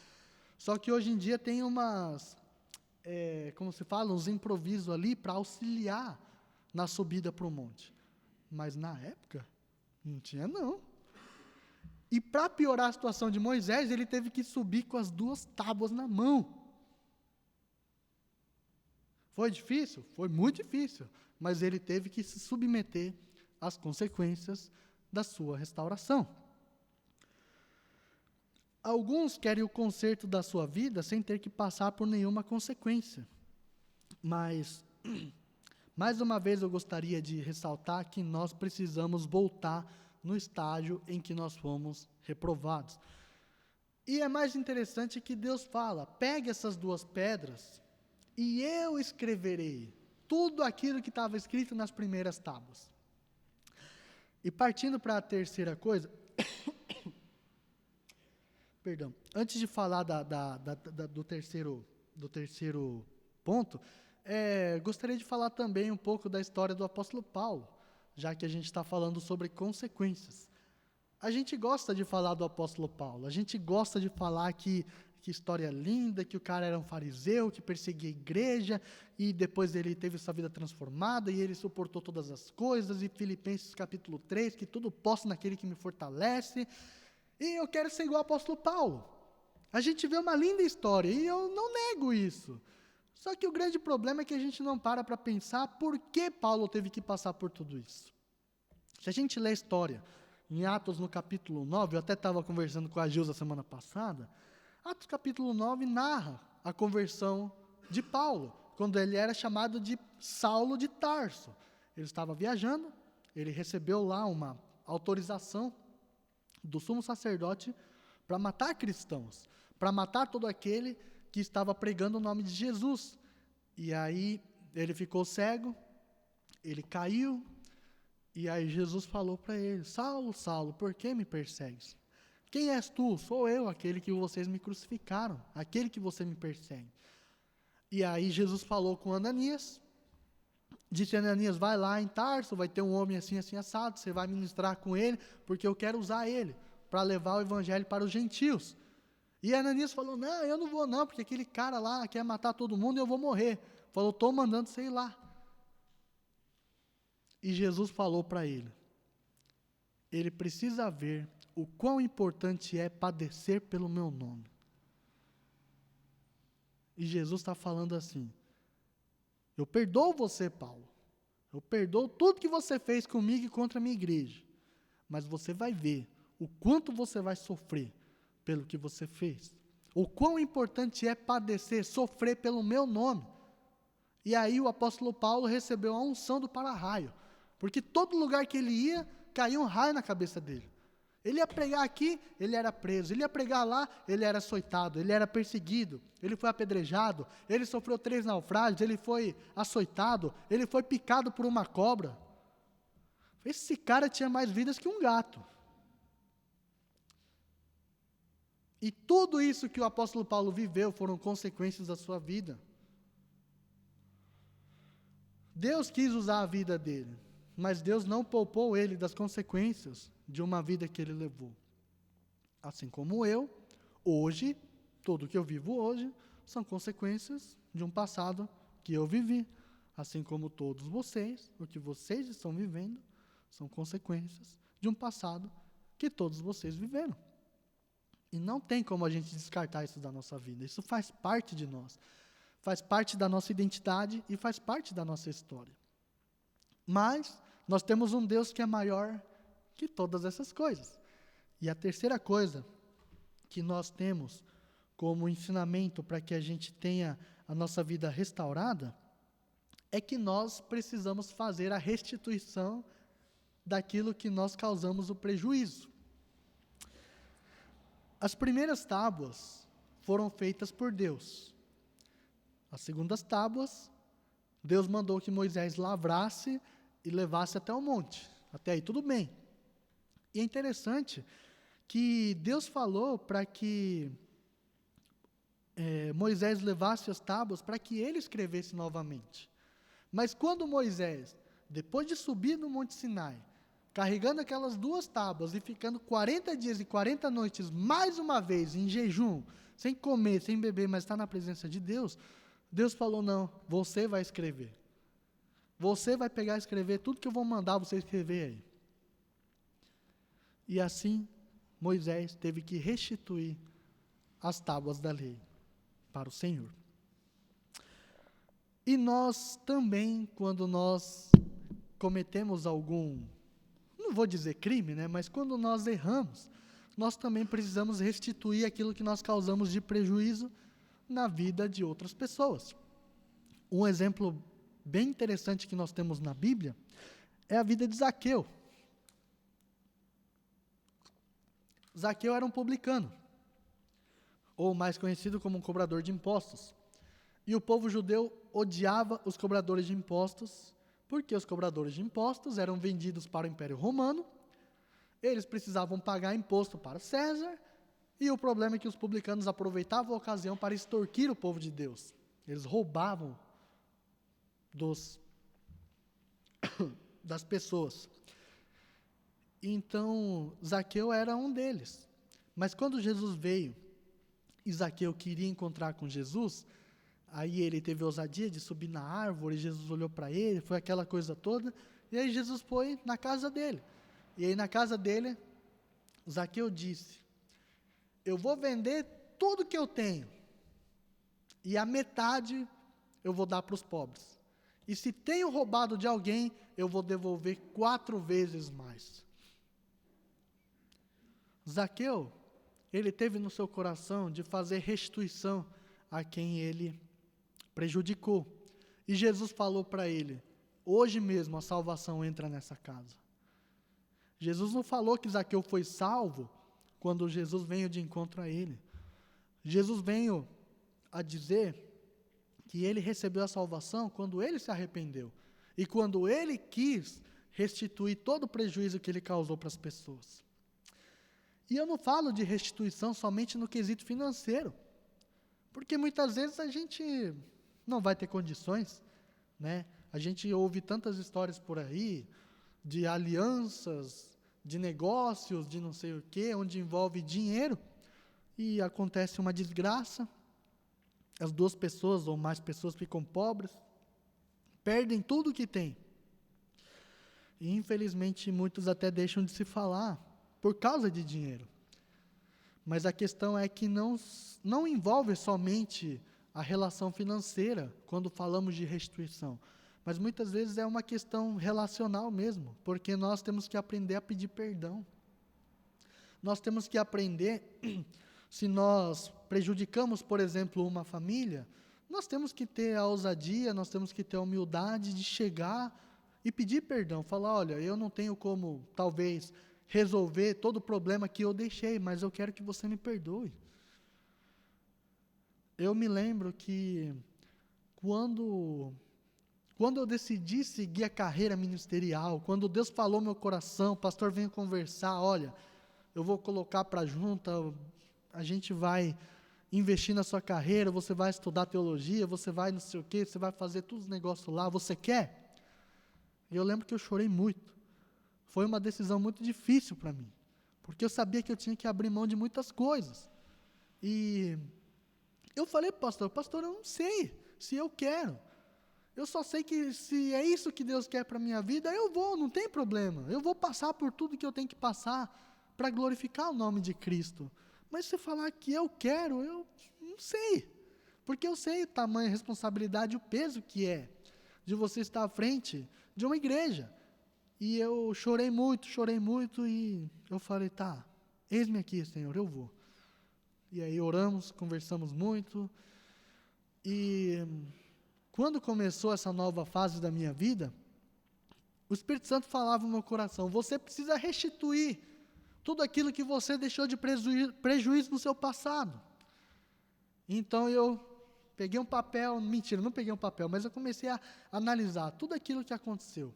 Só que hoje em dia tem umas, como se fala, uns improvisos ali para auxiliar na subida para o monte. Mas na época, não tinha não. E para piorar a situação de Moisés, ele teve que subir com as 2 tábuas na mão. Foi difícil? Foi muito difícil. Mas ele teve que se submeter às consequências da sua restauração. Alguns querem o conserto da sua vida sem ter que passar por nenhuma consequência. Mas, mais uma vez eu gostaria de ressaltar que nós precisamos voltar no estágio em que nós fomos reprovados. E é mais interessante que Deus fala, pegue essas 2 pedras e eu escreverei tudo aquilo que estava escrito nas primeiras tábuas. E partindo para a terceira coisa, perdão, antes de falar do terceiro ponto, gostaria de falar também um pouco da história do apóstolo Paulo, já que a gente está falando sobre consequências. A gente gosta de falar do apóstolo Paulo, a gente gosta de falar que história linda, que o cara era um fariseu, que perseguia a igreja, e depois ele teve sua vida transformada, e ele suportou todas as coisas, e Filipenses capítulo 3, que tudo posso naquele que me fortalece, e eu quero ser igual ao apóstolo Paulo. A gente vê uma linda história, e eu não nego isso. Só que o grande problema é que a gente não para pensar por que Paulo teve que passar por tudo isso. Se a gente lê a história, em Atos no capítulo 9, eu até estava conversando com a Gilza semana passada, Atos capítulo 9 narra a conversão de Paulo, quando ele era chamado de Saulo de Tarso. Ele estava viajando, ele recebeu lá uma autorização do sumo sacerdote para matar cristãos, para matar todo aquele que estava pregando o nome de Jesus. E aí ele ficou cego, ele caiu, e aí Jesus falou para ele: Saulo, Saulo, por que me persegues? Quem és tu? Sou eu, aquele que vocês me crucificaram, aquele que você me persegue. E aí Jesus falou com Ananias, disse a Ananias: vai lá em Tarso, vai ter um homem assim, assim, assado, você vai ministrar com ele, porque eu quero usar ele para levar o evangelho para os gentios. E Ananias falou: não, eu não vou não, porque aquele cara lá quer matar todo mundo e eu vou morrer. Falou: estou mandando você ir lá. E Jesus falou para ele precisa ver o quão importante é padecer pelo meu nome. E Jesus está falando assim: eu perdoo você, Paulo, eu perdoo tudo que você fez comigo e contra a minha igreja, mas você vai ver o quanto você vai sofrer pelo que você fez, o quão importante é padecer, sofrer pelo meu nome. E aí o apóstolo Paulo recebeu a unção do para-raio, porque todo lugar que ele ia, caía um raio na cabeça dele. Ele ia pregar aqui, ele era preso. Ele ia pregar lá, ele era açoitado, ele era perseguido, ele foi apedrejado, ele sofreu 3 naufrágios, ele foi açoitado, ele foi picado por uma cobra. Esse cara tinha mais vidas que um gato. E tudo isso que o apóstolo Paulo viveu foram consequências da sua vida. Deus quis usar a vida dele, mas Deus não poupou ele das consequências de uma vida que ele levou. Assim como eu, hoje, tudo que eu vivo hoje, são consequências de um passado que eu vivi. Assim como todos vocês, o que vocês estão vivendo, são consequências de um passado que todos vocês viveram. E não tem como a gente descartar isso da nossa vida. Isso faz parte de nós. Faz parte da nossa identidade e faz parte da nossa história. Mas nós temos um Deus que é maior que todas essas coisas. E a terceira coisa que nós temos como ensinamento para que a gente tenha a nossa vida restaurada é que nós precisamos fazer a restituição daquilo que nós causamos o prejuízo. As primeiras tábuas foram feitas por Deus. As segundas tábuas, Deus mandou que Moisés lavrasse e levasse até o monte. Até aí tudo bem. E é interessante que Deus falou para que Moisés levasse as tábuas para que ele escrevesse novamente. Mas quando Moisés, depois de subir no Monte Sinai, carregando aquelas 2 tábuas e ficando 40 dias e 40 noites, mais uma vez, em jejum, sem comer, sem beber, mas está na presença de Deus, Deus falou: não, você vai escrever. Você vai pegar e escrever tudo que eu vou mandar você escrever aí. E assim, Moisés teve que restituir as tábuas da lei para o Senhor. E nós também, quando nós cometemos algum, não vou dizer crime, né, mas quando nós erramos, nós também precisamos restituir aquilo que nós causamos de prejuízo na vida de outras pessoas. Um exemplo bem interessante que nós temos na Bíblia é a vida de Zaqueu. Zaqueu era um publicano, ou mais conhecido como um cobrador de impostos. E o povo judeu odiava os cobradores de impostos, porque os cobradores de impostos eram vendidos para o Império Romano, eles precisavam pagar imposto para César, e o problema é que os publicanos aproveitavam a ocasião para extorquir o povo de Deus. Eles roubavam das pessoas. Então, Zaqueu era um deles. Mas quando Jesus veio, e Zaqueu queria encontrar com Jesus, aí ele teve a ousadia de subir na árvore, Jesus olhou para ele, foi aquela coisa toda, e aí Jesus foi na casa dele. E aí na casa dele, Zaqueu disse: eu vou vender tudo que eu tenho, e a metade eu vou dar para os pobres. E se tenho roubado de alguém, eu vou devolver 4 vezes mais. Zaqueu, ele teve no seu coração de fazer restituição a quem ele prejudicou. E Jesus falou para ele: hoje mesmo a salvação entra nessa casa. Jesus não falou que Zaqueu foi salvo quando Jesus veio de encontro a ele. Jesus veio a dizer que ele recebeu a salvação quando ele se arrependeu e quando ele quis restituir todo o prejuízo que ele causou para as pessoas. E eu não falo de restituição somente no quesito financeiro, porque muitas vezes a gente não vai ter condições, né? A gente ouve tantas histórias por aí de alianças, de negócios, de não sei o quê, onde envolve dinheiro e acontece uma desgraça, as duas pessoas ou mais pessoas ficam pobres, perdem tudo o que têm. E infelizmente muitos até deixam de se falar por causa de dinheiro. Mas a questão é que não envolve somente a relação financeira quando falamos de restituição, mas muitas vezes é uma questão relacional mesmo, porque nós temos que aprender a pedir perdão. Nós temos que aprender, se nós prejudicamos, por exemplo, uma família, nós temos que ter a ousadia, nós temos que ter a humildade de chegar e pedir perdão, falar, olha, eu não tenho como, talvez, resolver todo o problema que eu deixei, mas eu quero que você me perdoe. Eu me lembro que quando eu decidi seguir a carreira ministerial, quando Deus falou no meu coração, o pastor veio conversar, olha, eu vou colocar para a junta, a gente vai investir na sua carreira, você vai estudar teologia, você vai não sei o quê, você vai fazer todos os negócios lá, você quer? E eu lembro que eu chorei muito. Foi uma decisão muito difícil para mim, porque eu sabia que eu tinha que abrir mão de muitas coisas. E eu falei para o pastor, eu não sei se eu quero. Eu só sei que se é isso que Deus quer para a minha vida, eu vou, não tem problema. Eu vou passar por tudo que eu tenho que passar para glorificar o nome de Cristo. Mas se falar que eu quero, eu não sei. Porque eu sei o tamanho, a responsabilidade e o peso que é de você estar à frente de uma igreja. E eu chorei muito e eu falei, tá, eis-me aqui, Senhor, eu vou. E aí oramos, conversamos muito. E quando começou essa nova fase da minha vida, o Espírito Santo falava no meu coração, você precisa restituir tudo aquilo que você deixou de prejuízo no seu passado. Então eu peguei um papel, mentira, não peguei um papel, mas eu comecei a analisar tudo aquilo que aconteceu.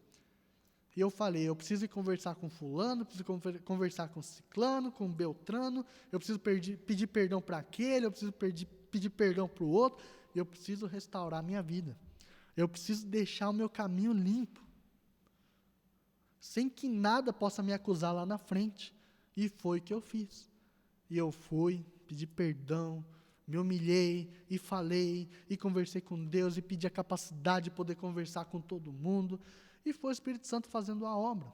E eu falei, eu preciso ir conversar com fulano, preciso conversar com ciclano, com beltrano, eu preciso pedir perdão para aquele, eu preciso pedir perdão para o outro, eu preciso restaurar a minha vida. Eu preciso deixar o meu caminho limpo, sem que nada possa me acusar lá na frente. E foi o que eu fiz. E eu fui, pedi perdão, me humilhei, e falei, e conversei com Deus, e pedi a capacidade de poder conversar com todo mundo, e foi o Espírito Santo fazendo a obra.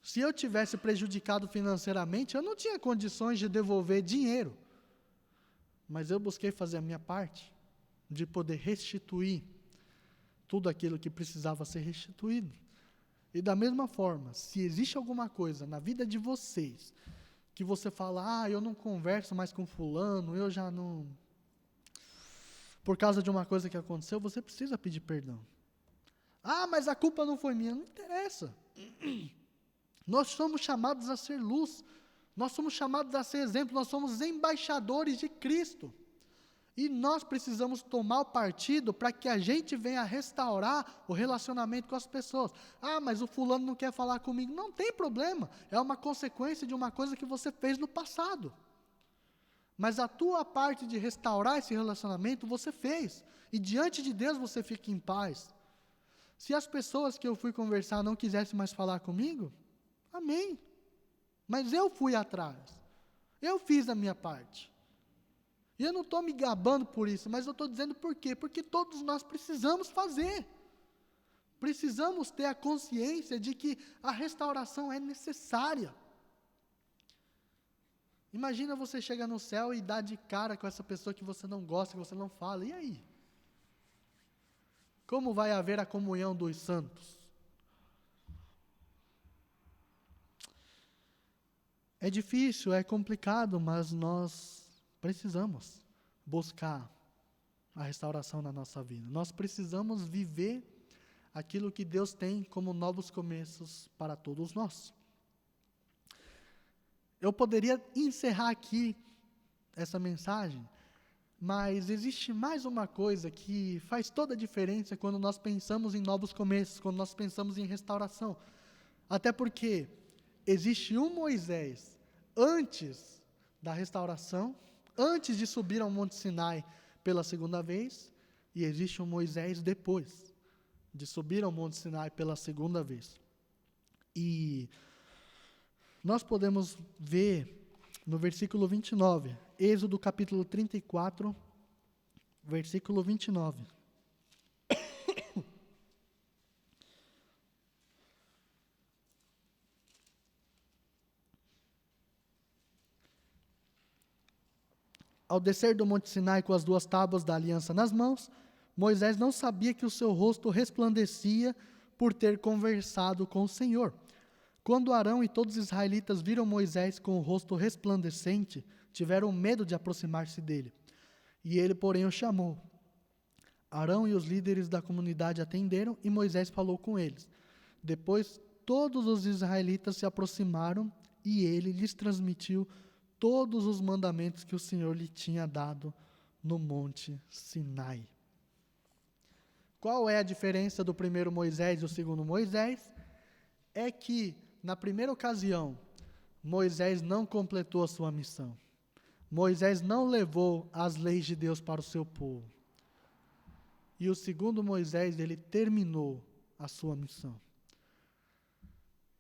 Se eu tivesse prejudicado financeiramente, eu não tinha condições de devolver dinheiro, mas eu busquei fazer a minha parte, de poder restituir tudo aquilo que precisava ser restituído. E da mesma forma, se existe alguma coisa na vida de vocês, que você fala, eu não converso mais com fulano, eu já não... Por causa de uma coisa que aconteceu, você precisa pedir perdão. Mas a culpa não foi minha, não interessa. Nós somos chamados a ser luz, nós somos chamados a ser exemplo, nós somos embaixadores de Cristo. E nós precisamos tomar o partido para que a gente venha restaurar o relacionamento com as pessoas. Mas o fulano não quer falar comigo. Não tem problema, é uma consequência de uma coisa que você fez no passado. Mas a tua parte de restaurar esse relacionamento, você fez. E diante de Deus você fica em paz. Se as pessoas que eu fui conversar não quisessem mais falar comigo, amém. Mas eu fui atrás. Eu fiz a minha parte. E eu não estou me gabando por isso, mas eu estou dizendo por quê? Porque todos nós precisamos fazer. Precisamos ter a consciência de que a restauração é necessária. Imagina você chegar no céu e dar de cara com essa pessoa que você não gosta, que você não fala. E aí? Como vai haver a comunhão dos santos? É difícil, é complicado, mas nós precisamos buscar a restauração na nossa vida. Nós precisamos viver aquilo que Deus tem como novos começos para todos nós. Eu poderia encerrar aqui essa mensagem Mas existe mais uma coisa que faz toda a diferença quando nós pensamos em novos começos, quando nós pensamos em restauração. Até porque existe um Moisés antes da restauração, antes de subir ao Monte Sinai pela segunda vez, e existe um Moisés depois de subir ao Monte Sinai pela segunda vez. E nós podemos ver no versículo 29, Êxodo capítulo 34, versículo 29. Ao descer do Monte Sinai com as 2 tábuas da aliança nas mãos, Moisés não sabia que o seu rosto resplandecia por ter conversado com o Senhor. Quando Arão e todos os israelitas viram Moisés com o rosto resplandecente, tiveram medo de aproximar-se dele. E ele, porém, o chamou. Arão e os líderes da comunidade atenderam e Moisés falou com eles. Depois, todos os israelitas se aproximaram e ele lhes transmitiu todos os mandamentos que o Senhor lhe tinha dado no Monte Sinai. Qual é a diferença do primeiro Moisés e o segundo Moisés? É que, na primeira ocasião, Moisés não completou a sua missão. Moisés não levou as leis de Deus para o seu povo. E o segundo Moisés, ele terminou a sua missão.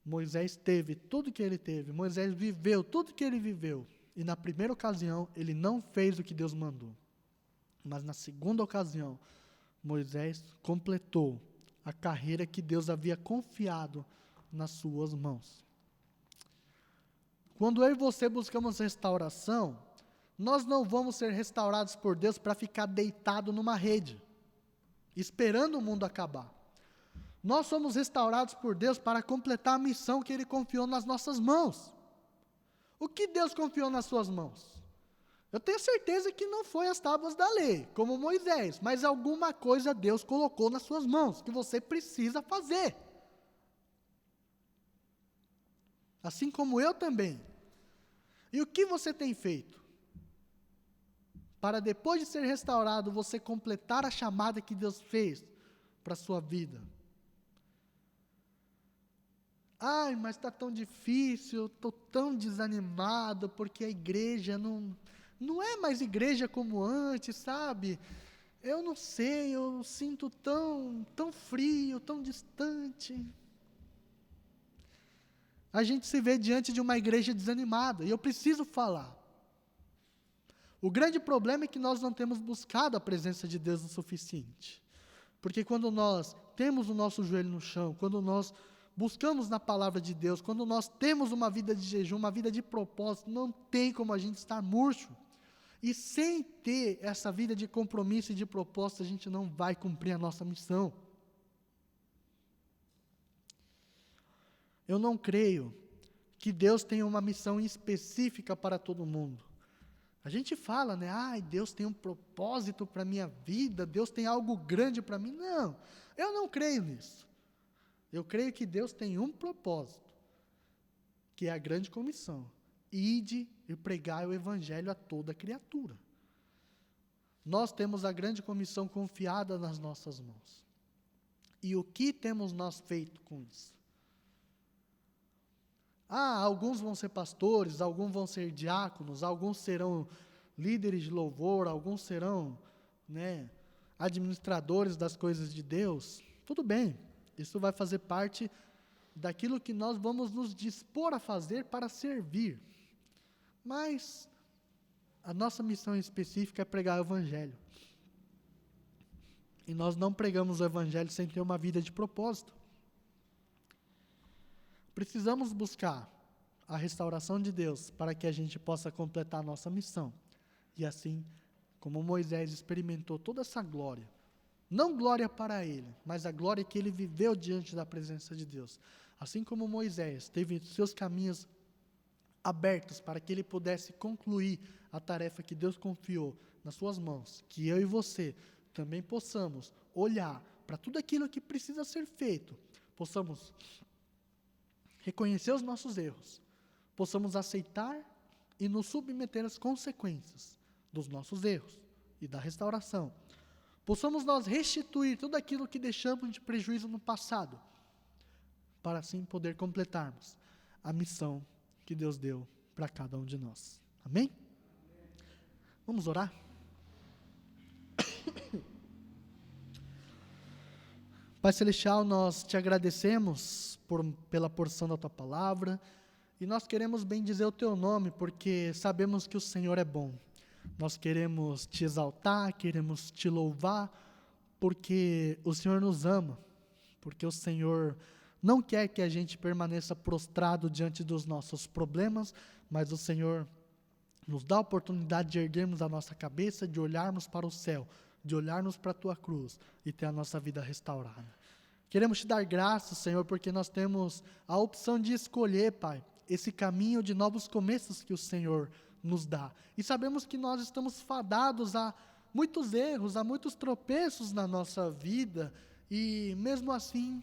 Moisés teve tudo que ele teve, Moisés viveu tudo que ele viveu. E na primeira ocasião, ele não fez o que Deus mandou. Mas na segunda ocasião, Moisés completou a carreira que Deus havia confiado nas suas mãos. Quando eu e você buscamos restauração, nós não vamos ser restaurados por Deus para ficar deitado numa rede, esperando o mundo acabar. Nós somos restaurados por Deus para completar a missão que Ele confiou nas nossas mãos. O que Deus confiou nas suas mãos? Eu tenho certeza que não foi as tábuas da lei, como Moisés, mas alguma coisa Deus colocou nas suas mãos, que você precisa fazer. Assim como eu também. E o que você tem feito? Para depois de ser restaurado, você completar a chamada que Deus fez para a sua vida. Ai, mas está tão difícil, estou tão desanimado, porque a igreja não é mais igreja como antes, sabe? Eu não sei, eu sinto tão frio, tão distante. A gente se vê diante de uma igreja desanimada, e eu preciso falar. O grande problema é que nós não temos buscado a presença de Deus o suficiente. Porque quando nós temos o nosso joelho no chão, quando nós buscamos na palavra de Deus, quando nós temos uma vida de jejum, uma vida de propósito, não tem como a gente estar murcho. E sem ter essa vida de compromisso e de propósito, a gente não vai cumprir a nossa missão. Eu não creio que Deus tenha uma missão específica para todo mundo. A gente fala, né? Deus tem um propósito para a minha vida, Deus tem algo grande para mim. Não, eu não creio nisso. Eu creio que Deus tem um propósito, que é a grande comissão. Ide e pregai o evangelho a toda criatura. Nós temos a grande comissão confiada nas nossas mãos. E o que temos nós feito com isso? Alguns vão ser pastores, alguns vão ser diáconos, alguns serão líderes de louvor, alguns serão, administradores das coisas de Deus. Tudo bem, isso vai fazer parte daquilo que nós vamos nos dispor a fazer para servir. Mas a nossa missão específica é pregar o evangelho. E nós não pregamos o evangelho sem ter uma vida de propósito. Precisamos buscar a restauração de Deus para que a gente possa completar a nossa missão. E assim, como Moisés experimentou toda essa glória, não glória para ele, mas a glória que ele viveu diante da presença de Deus. Assim como Moisés teve seus caminhos abertos para que ele pudesse concluir a tarefa que Deus confiou nas suas mãos, que eu e você também possamos olhar para tudo aquilo que precisa ser feito, possamos reconhecer os nossos erros, possamos aceitar e nos submeter às consequências dos nossos erros, e da restauração. Possamos nós restituir tudo aquilo que deixamos de prejuízo no passado, para assim poder completarmos a missão que Deus deu para cada um de nós. Amém? Vamos orar? Pai Celestial, nós te agradecemos pela porção da Tua palavra, e nós queremos bendizer o Teu nome, porque sabemos que o Senhor é bom. Nós queremos te exaltar, queremos te louvar, porque o Senhor nos ama, porque o Senhor não quer que a gente permaneça prostrado diante dos nossos problemas, mas o Senhor nos dá a oportunidade de erguermos a nossa cabeça, de olharmos para o céu, de olharmos para a Tua cruz e ter a nossa vida restaurada. Queremos te dar graças, Senhor, porque nós temos a opção de escolher, Pai, esse caminho de novos começos que o Senhor nos dá. E sabemos que nós estamos fadados a muitos erros, a muitos tropeços na nossa vida, e mesmo assim,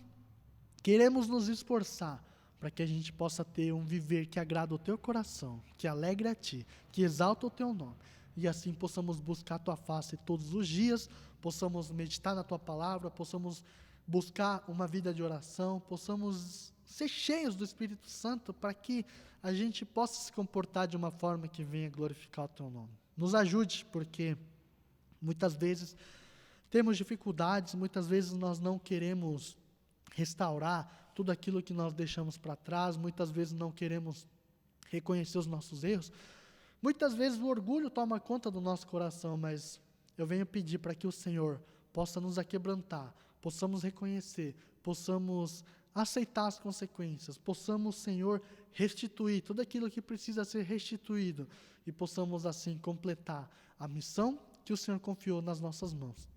queremos nos esforçar para que a gente possa ter um viver que agrada o Teu coração, que alegra a Ti, que exalta o Teu nome, e assim possamos buscar a Tua face todos os dias, possamos meditar na Tua palavra, possamos buscar uma vida de oração, possamos ser cheios do Espírito Santo, para que a gente possa se comportar de uma forma que venha glorificar o Teu nome. Nos ajude, porque muitas vezes temos dificuldades, muitas vezes nós não queremos restaurar tudo aquilo que nós deixamos para trás, muitas vezes não queremos reconhecer os nossos erros, muitas vezes o orgulho toma conta do nosso coração, mas eu venho pedir para que o Senhor possa nos aquebrantar, possamos reconhecer, possamos aceitar as consequências, possamos, Senhor, restituir tudo aquilo que precisa ser restituído, e possamos assim completar a missão que o Senhor confiou nas nossas mãos.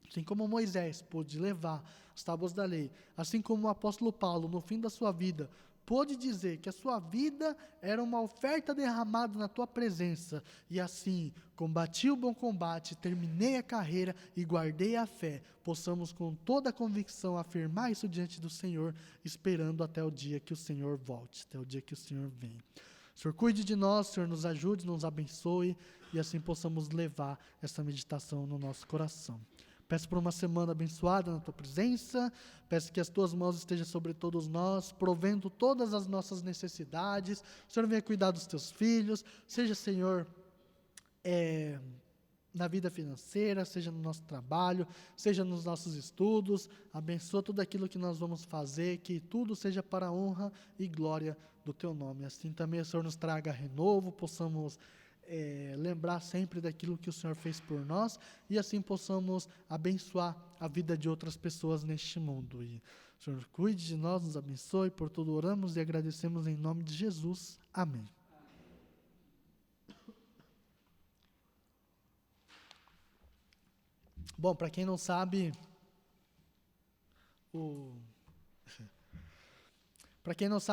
Assim como Moisés pôde levar as tábuas da lei, assim como o apóstolo Paulo, no fim da sua vida, pôde dizer que a sua vida era uma oferta derramada na Tua presença, e assim, combati o bom combate, terminei a carreira e guardei a fé, possamos com toda a convicção afirmar isso diante do Senhor, esperando até o dia que o Senhor volte, até o dia que o Senhor venha. O Senhor cuide de nós, o Senhor nos ajude, nos abençoe, e assim possamos levar essa meditação no nosso coração. Peço por uma semana abençoada na Tua presença, peço que as Tuas mãos estejam sobre todos nós, provendo todas as nossas necessidades. O Senhor venha cuidar dos Teus filhos, seja, Senhor, na vida financeira, seja no nosso trabalho, seja nos nossos estudos. Abençoa tudo aquilo que nós vamos fazer, que tudo seja para a honra e glória do Teu nome. Assim também o Senhor nos traga renovo, possamos lembrar sempre daquilo que o Senhor fez por nós, e assim possamos abençoar a vida de outras pessoas neste mundo. E o Senhor cuide de nós, nos abençoe, por tudo oramos e agradecemos em nome de Jesus. Amém. Bom, para quem não sabe,